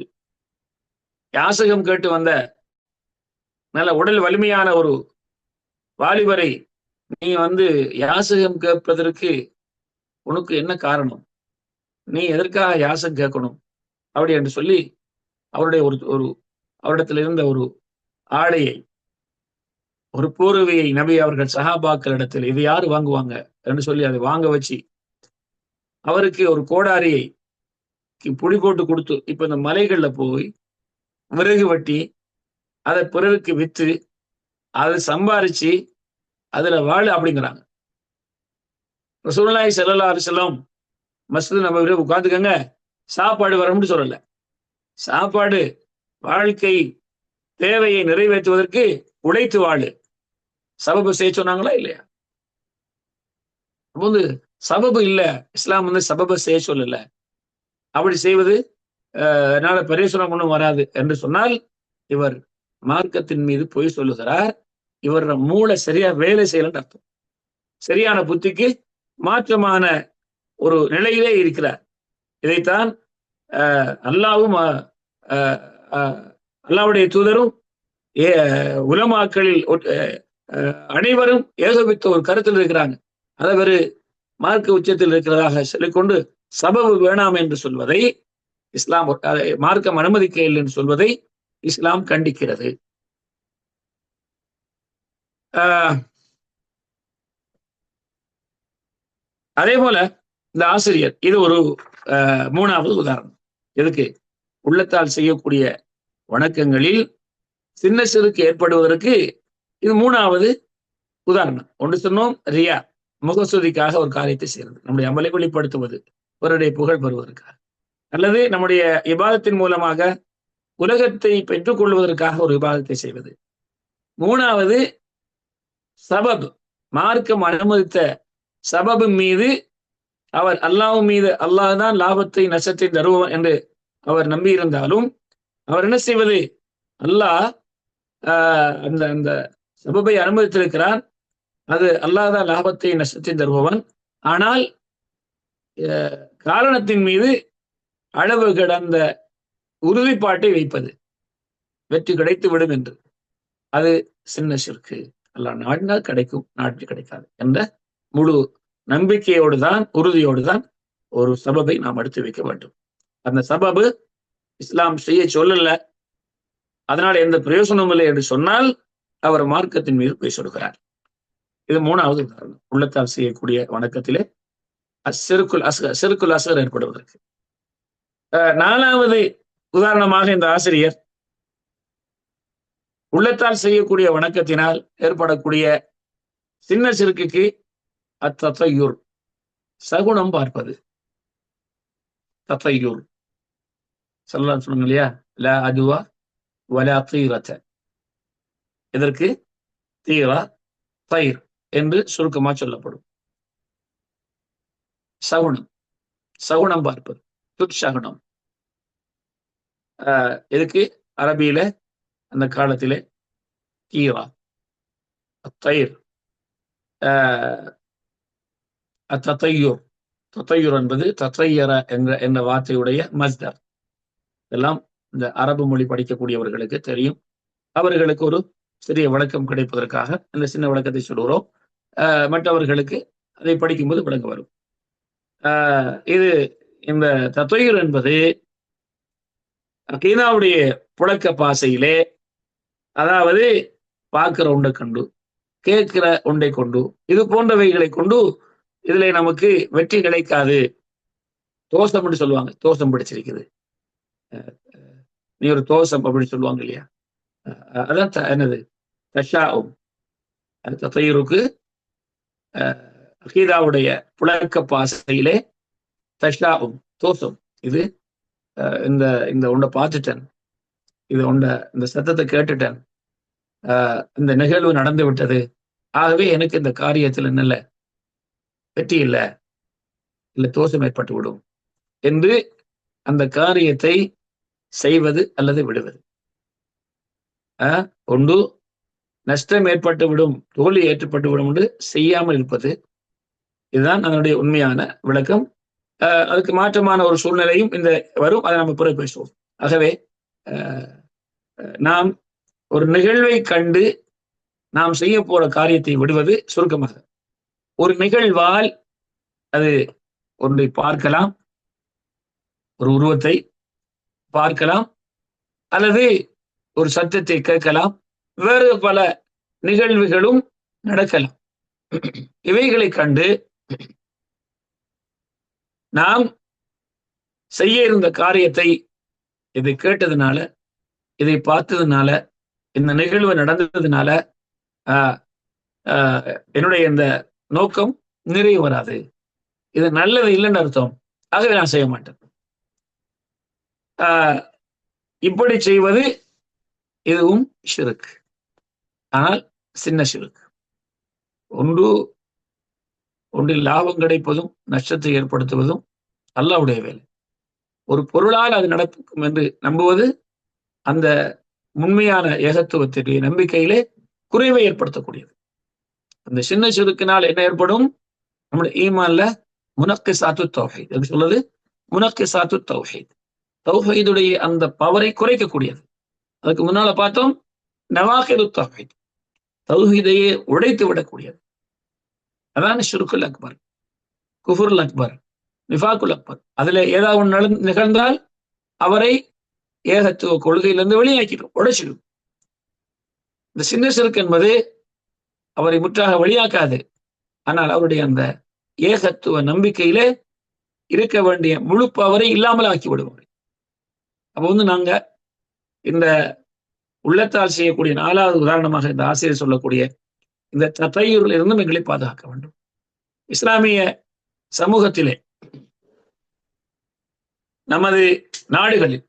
யாசகம் கேட்டு வந்த நல்ல உடல் வலிமையான ஒரு வாலிபரை, நீ யாசகம் கேட்பதற்கு உனக்கு என்ன காரணம், நீ எதற்காக யாசகம் கேட்கணும் அப்படி என்று சொல்லி அவருடைய ஒரு அவரிடத்தில் இருந்த ஒரு ஆடையை, ஒரு போர்வையை நபி அவர்கள் சஹாபாக்கள் இடத்தில் இது யாரு வாங்குவாங்க என்று சொல்லி அதை வாங்க வச்சு அவருக்கு ஒரு கோடாரியை புடி போட்டு கொடுத்து, இப்ப இந்த மலைகள்ல போய் விறகு வெட்டி அதை பிறருக்கு வித்து அதை சம்பாரிச்சு அதுல வாழ அப்படிங்கிறாங்க. ரசூலுல்லாஹி ஸல்லல்லாஹு அலைஹி வஸல்லம் மஸ்ஜித் நபவியில உட்கார்ந்துக்கங்க, சாப்பாடு வரும்னு சொல்லல. சாப்பாடு வாழ்க்கை தேவையை நிறைவேற்றுவதற்கு உழைத்து வாழு, சபபு செய்ய சொன்னாங்களா இல்லையா? சபபு இல்ல, இஸ்லாம் சபபு செய்ய சொல்லல. அப்படி செய்வது அதனால பரிசுரம் ஒன்றும் வராது என்று சொன்னால் இவர் மார்க்கத்தின் மீது பொய் சொல்லுகிறார். இவர் மூளை சரியா வேலை செய்யலன்னு அர்த்தம். சரியான புத்திக்கு மாற்றமான ஒரு நிலையிலே இருக்கிறார். இதைத்தான் அல்லாஹ்வும் அல்லாஹ்வுடைய தூதரும் உலமாக்களில் அனைவரும் ஏகோபித்த ஒரு கருத்தில் இருக்கிறாங்க. அதை மார்க்க உச்சத்தில் இருக்கிறதாக சொல்லிக்கொண்டு சபபு வேணாம் என்று சொல்வதை இஸ்லாம், மார்க்கம் அனுமதிக்கவில்லை என்று சொல்வதை இஸ்லாம் கண்டிக்கிறது. அதே போல இந்த ஆசிரியர், இது ஒரு மூணாவது உதாரணம். எதுக்கு? உள்ளத்தால் செய்யக்கூடிய வணக்கங்களில் சின்ன சிறுக்கு ஏற்படுவதற்கு இது மூணாவது உதாரணம். ஒன்று சொன்னோம், ரியா, முகஸ்துதிக்காக ஒரு காரியத்தை செய்வது, நம்முடைய அமலை வெளிப்படுத்துவது, அவருடைய புகழ் பெறுவதற்காக, அல்லது நம்முடைய இபாதத்தின் மூலமாக உலகத்தை பெற்றுக் கொள்வதற்காக ஒரு இபாதத்தை செய்வது. மூணாவது சபப், மார்க்கம் அனுமதித்த சபபு மீது அவர் அல்லாஹ் மீது, அல்லாஹ் தான் லாபத்தை நஷ்டத்தை தருவான் என்று அவர் நம்பியிருந்தாலும் அவர் என்ன செய்வது, அல்லாஹ் அந்த அந்த சபபை அனுமதித்திருக்கிறார், அது அல்லாஹ் தான் லாபத்தை நஷ்டத்தை தருபவன். ஆனால் காரணத்தின் மீது அளவு கடந்த உறுதிப்பாட்டை வைப்பது, வெற்றி கிடைத்து விடும் என்று. அது சின்ன ஷிர்கு. அல்லாஹ் நாடினால் கிடைக்கும், நாட்டில் கிடைக்காது என்ற முழு நம்பிக்கையோடு தான், உறுதியோடு தான் ஒரு சபபை நாம் எடுத்து வைக்க வேண்டும். அந்த சபபு இஸ்லாம் செய்ய சொல்லல, அதனால் எந்த பிரயோசனமும் இல்லை என்று சொன்னால் அவர் மார்க்கத்தின் மீது போய் சொல்கிறார். இது மூணாவது உதாரணம், உள்ளத்தால் செய்யக்கூடிய வணக்கத்திலே செருக்குல் அஸ்கர் ஏற்படுவதற்கு. நாலாவது உதாரணமாக இந்த ஆசிரியர் உள்ளத்தால் செய்யக்கூடிய வணக்கத்தினால் ஏற்படக்கூடிய சின்ன சிறுக்குக்கு அத்தத்தையூர், சகுனம் பார்ப்பது. தத்தையூர் சொல்லலாம் சொல்லுங்க இல்லையா, லா அதுவா வலா தீரத்த, இதற்கு தீரா தயிர் என்று சுருக்கமா சொல்லப்படும். சகுனம், சகுனம் பார்ப்பது, துட்சகுனம். இதுக்கு அரபியில அந்த காலத்திலே தீரா தயிர், தத்தையூர். தத்தையூர் என்பது தத்தையர என்ற வார்த்தையுடைய மஸ்தர். எல்லாம் இந்த அரபு மொழி படிக்கக்கூடியவர்களுக்கு தெரியும். அவர்களுக்கு ஒரு சிறிய விளக்கம் கிடைப்பதற்காக இந்த சின்ன விளக்கத்தை சொல்கிறோம். மற்றவர்களுக்கு அதை படிக்கும்போது விளக்கம் வரும். இது இந்த தத்தையூர் என்பது அகீதாவுடைய புழக்க பாசையிலே, அதாவது பார்க்கிற ஒன்றை கண்டு, கேட்கிற ஒன்றை கொண்டு, இது போன்றவைகளை கொண்டு இதுல நமக்கு வெற்றி கிடைக்காது, தோஷம் என்று சொல்லுவாங்க. தோஷம் பிடிச்சிருக்குது, நீ ஒரு தோஷம் அப்படின்னு சொல்லுவாங்க இல்லையா, அதான் என்னது தஷாவும். அது தத்தையருக்கு அகீதாவுடைய புழக்க பாசையிலே தஷாவும், தோஷம். இது இந்த இந்த உண்டை பார்த்துட்டேன், இது உண்ட இந்த சத்தத்தை கேட்டுட்டேன், இந்த நிகழ்வு நடந்து விட்டது, ஆகவே எனக்கு இந்த காரியத்தில் என்னல்ல வெற்றி இல்லை, இல்லை தோஷம் ஏற்பட்டு விடும் என்று அந்த காரியத்தை செய்வது அல்லது விடுவது. ஒன்று நஷ்டம் ஏற்பட்டு விடும், தோல்வி ஏற்பட்டு விடும் என்று செய்யாமல் இருப்பது. இதுதான் அதனுடைய உண்மையான விளக்கம். அதுக்கு மாற்றமான ஒரு சூழ்நிலையும் இந்த வரும், அதை நம்ம பிறகு பேசுவோம். ஆகவே நாம் ஒரு நிகழ்வை கண்டு நாம் செய்ய போற காரியத்தை விடுவது. சுருக்கமாக ஒரு நிகழ்வால் அது ஒன்றை பார்க்கலாம், ஒரு உருவத்தை பார்க்கலாம், அல்லது ஒரு சத்தத்தை கேட்கலாம், வேறு பல நிகழ்வுகளும் நடக்கலாம். இவைகளை கண்டு நாம் செய்ய இருந்த காரியத்தை, இதை கேட்டதுனால, இதை பார்த்ததுனால, இந்த நிகழ்வு நடந்ததுனால என்னுடைய இந்த நோக்கம் நிறைவு வராது, இது நல்லது இல்லைன்னு அர்த்தம், ஆகவே நான் செய்ய மாட்டேன். இப்படி செய்வது இதுவும் ஷிர்க், ஆனால் சின்ன ஷிர்க். ஒன்றில் லாபம் கிடைப்பதும் நஷ்டத்தை ஏற்படுத்துவதும் அல்லாஹ்வுடைய வேலை. ஒரு பொருளால் அது நடக்கும் என்று நம்புவது அந்த உண்மையான ஏகத்துவத்திற்கு நம்பிக்கையிலே குறைவை ஏற்படுத்தக்கூடியது. அந்த சின்ன ஷிர்க்கினால் என்ன ஏற்படும்? நம்முடைய ஈமான்ல முனக்கிசாத்து தௌஹீத் என்று சொல்வது, முனக்கிசாத்து தௌஹீத், தௌஹீதுடைய அந்த பவரை குறைக்கக்கூடியது. அதுக்கு முன்னால பார்த்தோம் நவாகிது தௌஹீத், தௌஹீதையே உடைத்து விடக்கூடியது. அதான் ஷிர்குல் அக்பர், குஃபுருல் அக்பர், நிஃபாக்குல் அக்பர். அதுல ஏதாவது நிகழ்ந்தால் அவரை ஏகத்துவ கொள்கையிலிருந்து வெளியாக்கிடும், உடைச்சிடும். இந்த சின்ன ஷிர்க் என்பது அவரை முற்றாக வெளியாக்காது, ஆனால் அவருடைய அந்த ஏகத்துவ நம்பிக்கையிலே இருக்க வேண்டிய முழு பவரை இல்லாமல் ஆக்கி விடுவார். அப்போ நாங்க இந்த உள்ளத்தால் செய்யக்கூடிய நாலாவது உதாரணமாக இந்த ஆசிரியர் சொல்லக்கூடிய இந்த தத்தையூரில் இருந்தும் எங்களை பாதுகாக்க வேண்டும். இஸ்லாமிய சமூகத்திலே நமது நாடுகளில்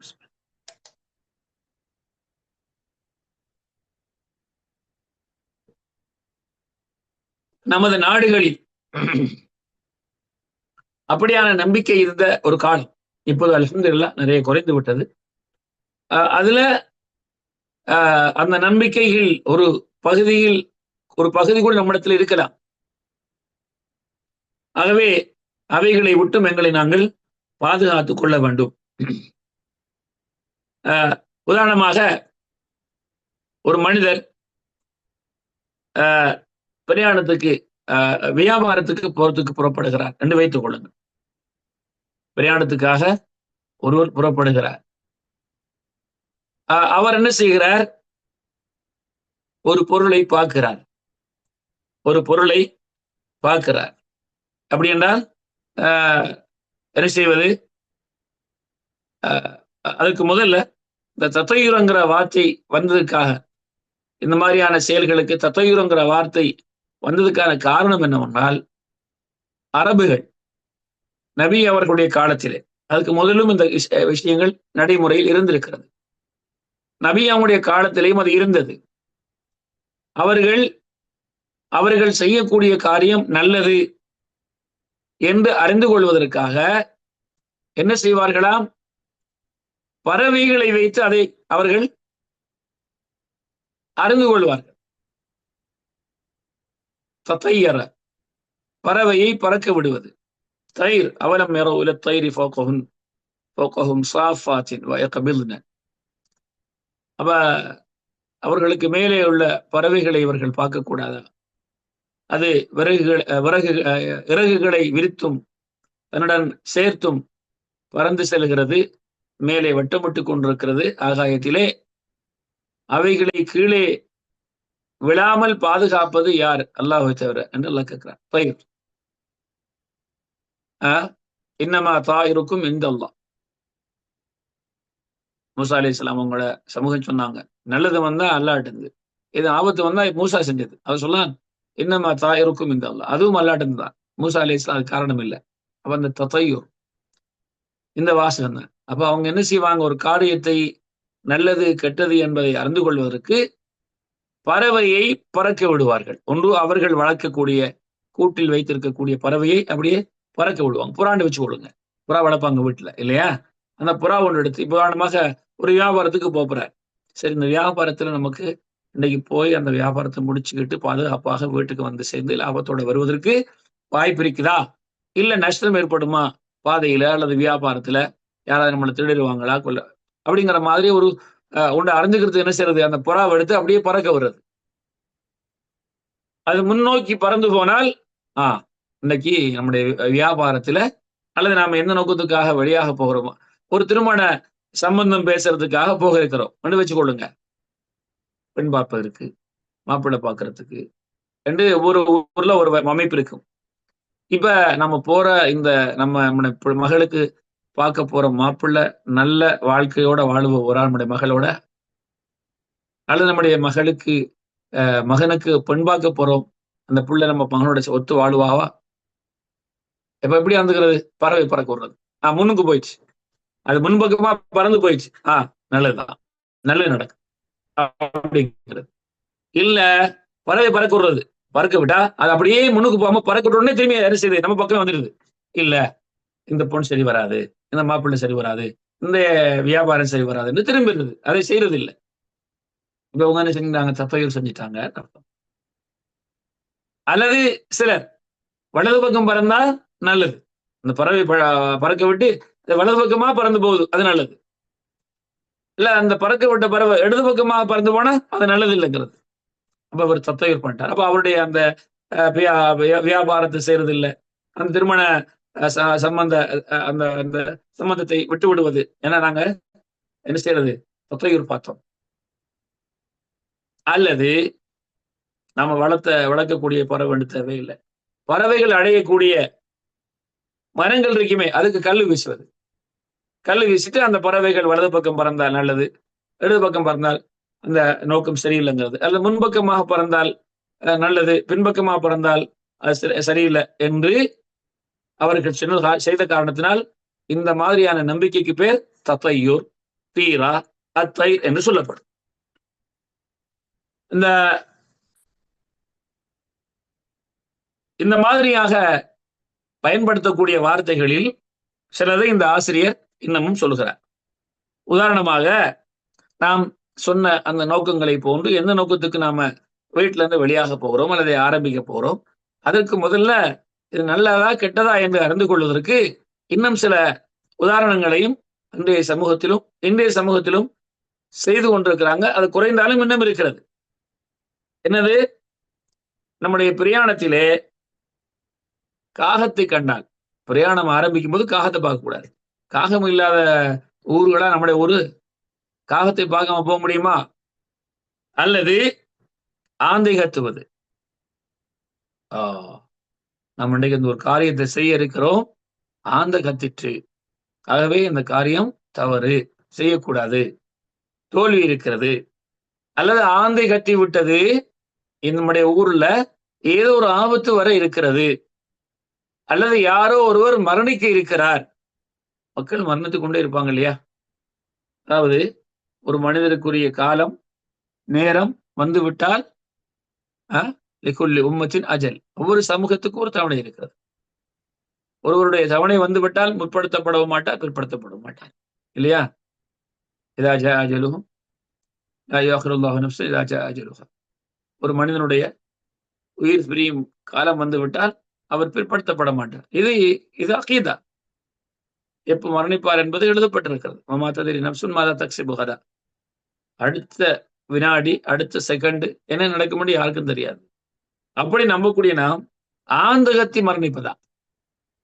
அப்படியான நம்பிக்கை இருந்த ஒரு காலம். இப்போது அல்ஹம்துலில்லாஹ் நிறைய குறைந்து விட்டது. அதுல அந்த நம்பிக்கைகள் ஒரு பகுதி கூட நம்மிடத்தில் இருக்கலாம். ஆகவே அவைகளை விட்டும் எங்களை நாங்கள் பாதுகாத்துக் கொள்ள வேண்டும். உதாரணமாக ஒரு மனிதர் பிரயாணத்துக்கு வியாபாரத்துக்கு போறதுக்கு புறப்படுகிறார் என்று வைத்துக் கொள்ளுங்கள். பிரயாணத்துக்காக ஒருவர் புறப்படுகிறார். அவர் என்ன செய்கிறார்? ஒரு பொருளை பார்க்கிறார். அப்படி என்றால் என்ன செய்வது? அதுக்கு முதல்ல இந்த தத்தையுரங்கிற வார்த்தை வந்ததுக்காக, இந்த மாதிரியான செயல்களுக்கு தத்தையுரங்கிற வார்த்தை வந்ததுக்கான காரணம் என்னவென்றால், அரபுகள் நபி அவர்களுடைய காலத்திலே, அதுக்கு முதலும் இந்த விஷயங்கள் நடைமுறையில் இருந்திருக்கிறது. நபி அவங்களுடைய காலத்திலேயும் அது இருந்தது. அவர்கள் செய்யக்கூடிய காரியம் நல்லது என்று அறிந்து கொள்வதற்காக என்ன செய்வார்களாம்? பறவைகளை வைத்து அதை அவர்கள் அறிந்து கொள்வார்கள். தத்தையர, பறவையை பறக்க விடுவது. தயிர் அவலம் யரவு தயிரி ஃபௌகஹும் சாஃபாத்தின் வயகபில்ன. அப்ப அவர்களுக்கு மேலே உள்ள பறவைகளை இவர்கள் பார்க்கக்கூடாதா? அது இறகுகளை விரித்தும் தன்னுடன் சேர்த்தும் பறந்து செல்கிறது, மேலே வட்டமிட்டு கொண்டிருக்கிறது ஆகாயத்திலே. அவைகளை கீழே விழாமல் பாதுகாப்பது யார்? அல்லாஹ்வை தவிர என்று அல்லாஹ் கேட்கிறார். தயிர் இன்னமா தாயிருக்கும் இந்த அல்லாஹ். மூசா அலைஹிஸ்ஸலாம் அவங்கள சமூகம் சொன்னாங்க, நல்லது வந்தா அல்லாஹ்ட்ட இருந்து, இது ஆபத்து வந்தா மூசா செஞ்சது. அவர் சொல்லலாம் இன்னமா தாயிருக்கும் இந்த அல்லாஹ், அதுவும் அல்லாஹ்ட்ட இருந்து தான். மூசா அலைஹிஸ்ஸலாம் அது காரணம் இல்லை. அப்ப அந்த தத்தையூர் இந்த வாசகம் தான். அப்ப அவங்க என்ன செய்வாங்க? ஒரு காரியத்தை நல்லது கெட்டது என்பதை அறிந்து கொள்வதற்கு பறவையை பறக்க விடுவார்கள். ஒன்று அவர்கள் வளர்க்கக்கூடிய கூட்டில் வைத்திருக்கக்கூடிய பறவையை அப்படியே பறக்க விடுவாங்க. புறாண்டு வச்சு கொடுங்க, புறா வளர்ப்பாங்க வீட்டுல இல்லையா? அந்த புறா ஒன்று எடுத்து, இப்போ உதாரணமாக ஒரு வியாபாரத்துக்கு போறார். சரி, இந்த வியாபாரத்துல நமக்கு இன்னைக்கு போய் அந்த வியாபாரத்தை முடிச்சுக்கிட்டு பாதுகாப்பாக வீட்டுக்கு வந்து சேர்ந்து லாபத்தோட வருவதற்கு வாய்ப்பு இருக்குதா? இல்ல நஷ்டம் ஏற்படுமா பாதையில அல்லது வியாபாரத்துல? யாராவது நம்மளை திருடிடுவாங்களா கொள்ள அப்படிங்கிற மாதிரி ஒரு ஒன்று அறிஞ்சுக்கிறது என்ன செய்யறது? அந்த புறாவை எடுத்து அப்படியே பறக்க வருது. அது முன்னோக்கி பறந்து போனால் இன்னைக்கு நம்முடைய வியாபாரத்துல அல்லது நாம எந்த நோக்கத்துக்காக வெளியாக போகிறோமோ, ஒரு திருமண சம்பந்தம் பேசுறதுக்காக போக இருக்கிறோம் என்று வச்சுக்கொள்ளுங்க. பெண் பார்ப்பதற்கு, மாப்பிள்ளை பார்க்கறதுக்கு என்று ஒவ்வொரு ஊர்ல ஒரு அமைப்பு இருக்கும். இப்ப நம்ம போற இந்த நம்ம மகளுக்கு பார்க்க போற மாப்பிள்ளை நல்ல வாழ்க்கையோட வாழுவ ஒரு ஆள் நம்முடைய மகளோட, அல்லது நம்முடைய மகனுக்கு பெண் பார்க்க போறோம், அந்த பிள்ளை நம்ம மகனோட ஒத்து வாழுவாவா? இப்ப எப்படி வந்துக்கிறது? பறவை பறக்க விடுறது. முன்னுக்கு போயிடுச்சு, அது முன்பக்கமா பறந்து போயிடுச்சு, நல்லதுதான், நல்லது நடக்கும் அப்படிங்கிறது. இல்ல பறவை பறக்க விடுறது, பறக்க விட்டா அது அப்படியே முன்னுக்கு போகாம பறக்க விட்ட உடனே திரும்பி என்ன செய்யுது? நம்ம பக்கம் வந்துடுது. இல்ல இந்த பொண்ணு சரி வராது, இந்த மாப்பிள்ளை சரி வராது, இந்த வியாபாரம் சரி வராதுன்னு திரும்பிடுது. அதை செய்யறது இல்லை. இப்ப அவங்க என்ன செஞ்சாங்க? தப்பைகள் செஞ்சுட்டாங்க அர்த்தம். அல்லது சிலர் வலது பக்கம் பறந்தா நல்லது, இந்த பறவை பறக்க விட்டு வலது பக்கமா பறந்து போகுது, அது நல்லது. இல்ல அந்த பறக்க விட்ட பறவை இடது பக்கமா பறந்து போனா அது நல்லது இல்லைங்கிறது. அப்ப அவர் தத்தையூர் பண்ணிட்டார். அப்ப அவருடைய அந்த வியாபாரத்தை செய்யறது இல்லை, அந்த திருமண அந்த சம்பந்தத்தை விட்டு விடுவது. ஏன்னா நாங்க என்ன செய்யறது? தத்தையூர் பார்த்தோம். அல்லது நாம வளர்க்கக்கூடிய பறவை தேவையில்லை, பறவைகள் அடையக்கூடிய மரங்கள் இருக்குமே, அதுக்கு கல்லு வீசுவது. கல்லு வீசிட்டு அந்த பறவைகள் வலது பக்கம் பறந்தால் நல்லது, இடது பக்கம் பறந்தால் அந்த நோக்கம் சரியில்லைங்கிறது. அல்லது முன்பக்கமாக பறந்தால் நல்லது, பின்பக்கமாக பறந்தால் அது சரியில்லை என்று அவர்கள் செய்த காரணத்தினால் இந்த மாதிரியான நம்பிக்கைக்கு பேர் தத்தையூர், தீரா, அத்தை என்று சொல்லப்படும். இந்த மாதிரியாக பயன்படுத்தக்கூடிய வார்த்தைகளில் சிலதை இந்த ஆசிரியர் இன்னமும் சொல்லுகிறார். உதாரணமாக நாம் சொன்ன அந்த நோக்கங்களை போன்று எந்த நோக்கத்துக்கு நாம வீட்டில இருந்து வெளியாக போகிறோம் அல்லது ஆரம்பிக்க போகிறோம், அதற்கு முதல்ல இது நல்லதா கெட்டதா என்று அறிந்து கொள்வதற்கு இன்னும் சில உதாரணங்களையும் இன்றைய சமூகத்திலும் செய்து கொண்டிருக்கிறாங்க. அது குறைந்தாலும் இன்னும் இருக்கிறது. என்னது? நம்முடைய பிரயாணத்திலே காகத்தை கண்டால், பிரயாணம் ஆரம்பிக்கும் போது காகத்தை பார்க்க கூடாது. காகம் இல்லாத ஊர்களா நம்முடைய ஊரு? காகத்தை பார்க்காம போக முடியுமா? அல்லது ஆந்தை கத்துவது. நம்ம இன்றைக்கு இந்த ஒரு காரியத்தை செய்ய இருக்கிறோம், ஆந்தை கத்திற்று, ஆகவே இந்த காரியம் தவறு, செய்யக்கூடாது, தோல்வி இருக்கிறது. அல்லது ஆந்தை கத்தி விட்டது, நம்முடைய ஊர்ல ஏதோ ஒரு ஆபத்து வர இருக்கிறது, அல்லது யாரோ ஒருவர் மரணிக்க இருக்கிறார். மக்கள் மரணித்துக் கொண்டே இருப்பாங்க இல்லையா? அதாவது ஒரு மனிதருக்குரிய காலம் நேரம் வந்துவிட்டால் உம்மத்தின் அஜல், ஒவ்வொரு சமூகத்துக்கும் ஒரு தவணை இருக்கிறது. ஒருவருடைய தவணை வந்துவிட்டால் முற்படுத்தப்படவும் மாட்டார், பிற்படுத்தப்படவும் மாட்டார் இல்லையா? இதா ஜா அஜலுஹும் லா யுஅக்கிருல்லாஹு நஃப்ஸன் இதா ஜா அஜலுஹா. ஒரு மனிதனுடைய உயிர் பிரியும் காலம் வந்துவிட்டால் அவர் பிற்படுத்தப்பட மாட்டார். இது அகீதா. எப்ப மரணிப்பார் என்பது எழுதப்பட்டிருக்கிறது. மமா தத்ரி நஃப்ஸுன் மாதா தக்ஸிபு கதா. அடுத்த வினாடி, அடுத்த செகண்ட் என்ன நடக்கும் யாருக்கும் தெரியாது. அப்படி நம்பக்கூடிய நாம் ஆந்தகத்தி மரணிப்பதா?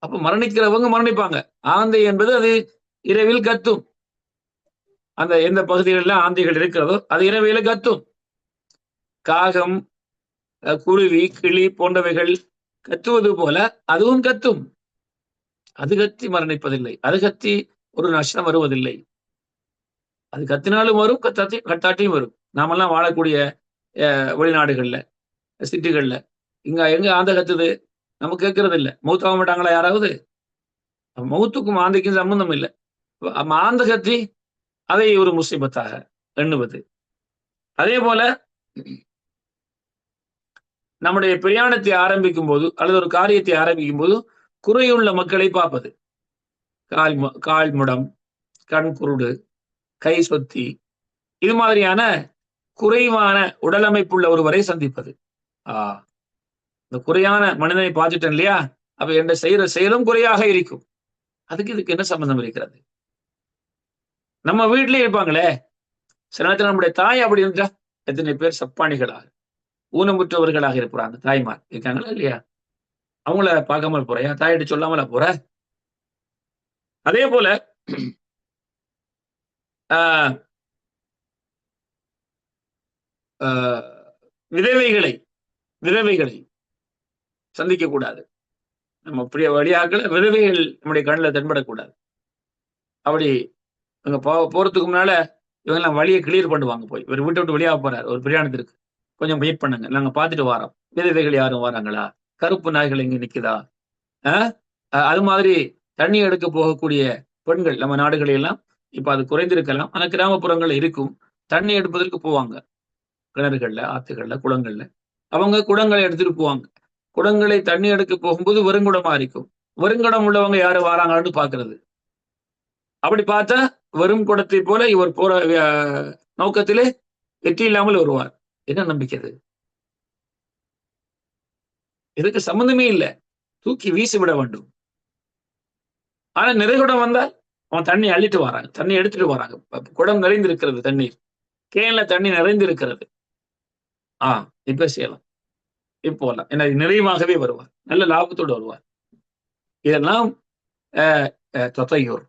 அப்ப மரணிக்கிறவங்க மரணிப்பாங்க. ஆந்தை என்பது அது இரவில் கத்தும். அந்த எந்த பகுதிகளில் ஆந்தைகள் இருக்கிறதோ அது இரவில கத்தும். காகம், குருவி, கிளி போன்றவைகள் கத்துவது போல அதுவும் கத்தும். அது கத்தி மரணிப்பதில்லை. அது கத்தி ஒரு நஷ்டம் வருவதில்லை. அது கத்தினாலும் வரும், கத்தாட்டியும் வரும். நாமெல்லாம் வாழக்கூடிய வெளிநாடுகள்ல, சிட்டிகள்ல எங்க ஆந்த கத்துது நம்ம கேட்கறது இல்லை. மௌத்தாக மாட்டாங்களா யாராவது? மௌத்துக்கும் ஆந்தைக்கும் சம்பந்தம் இல்லை. ஆந்த கத்தி அதை ஒரு முசீபத்தாக எண்ணுவது. அதே போல நம்முடைய பிரயாணத்தை ஆரம்பிக்கும் போது அல்லது ஒரு காரியத்தை ஆரம்பிக்கும் போது குறையுள்ள மக்களை பார்ப்பது. கால் முடம், கண் குருடு, கை சொத்தி, இது மாதிரியான குறைவான உடலமைப்புள்ள ஒருவரை சந்திப்பது. இந்த குறையான மனிதனை பார்த்துட்டேன் இல்லையா, அப்ப என்ன செய்யற செயலும் குறையாக இருக்கும். இதுக்கு என்ன சம்பந்தம் இருக்கிறது? நம்ம வீட்டிலேயே இருப்பாங்களே, சில நேரத்தில் நம்முடைய தாய் அப்படி இருந்தா எத்தனை பேர் சப்பானிகளாக, ஊனமுற்றவர்களாக இருக்கிறாங்க. தாய்மார் இருக்காங்களா இல்லையா? அவங்கள பார்க்காமல் போறியா? தாயிட்டு சொல்லாமல போற? அதே போல விதவைகளை சந்திக்க கூடாது. நம்ம இப்படிய வழியாக்கள் விதவைகள் நம்முடைய கண்ணில் தென்படக்கூடாது. அப்படி அங்க போறதுக்கு முன்னால இவங்கெல்லாம் வழியை கிளியர் பண்ணுவாங்க. போய் ஒரு வீட்டை விட்டு வெளியாக போறாரு ஒரு பிரயாணத்திற்கு, கொஞ்சம் வெயிட் பண்ணுங்க, நாங்க பார்த்துட்டு வரோம், விதவைகள் யாரும் வராங்களா, கருப்பு நாய்கள் எங்க நிக்குதா. அது மாதிரி தண்ணி எடுக்க போகக்கூடிய பெண்கள் நம்ம நாடுகளில் எல்லாம் இப்ப அது குறைந்திருக்கலாம், ஆனா கிராமப்புறங்கள்ல இருக்கும். தண்ணி எடுப்பதற்கு போவாங்க, கிணறுகள்ல, ஆத்துகள்ல, குளங்கள்ல. அவங்க குடங்களை எடுத்துட்டு போவாங்க. குடங்களை தண்ணி எடுக்க போகும்போது வெறுங்குடமா இருக்கும். வெறுங்குடம் உள்ளவங்க யாரு வராங்கன்னு பாக்குறது. அப்படி பார்த்தா வெறும் குடத்தை போல இவர் போற நோக்கத்திலே வெற்றி இல்லாமல் வருவார். என்ன நம்பிக்கை? இதுக்கு சம்பந்தமே இல்லை. தூக்கி வீசி விட வேண்டும். ஆனா நிறைகுடம் வந்தால் அவன் தண்ணி அள்ளிட்டு வராங்க, தண்ணி எடுத்துட்டு வராங்க. குடம் நிறைந்திருக்கிறது, தண்ணீர் கேன்ல தண்ணி நிறைந்திருக்கிறது. இப்ப செய்யலாம், இப்போலாம் என்ன நிறைவாகவே வருவார், நல்ல லாபத்தோடு வருவார். இதெல்லாம் தொத்தையூர்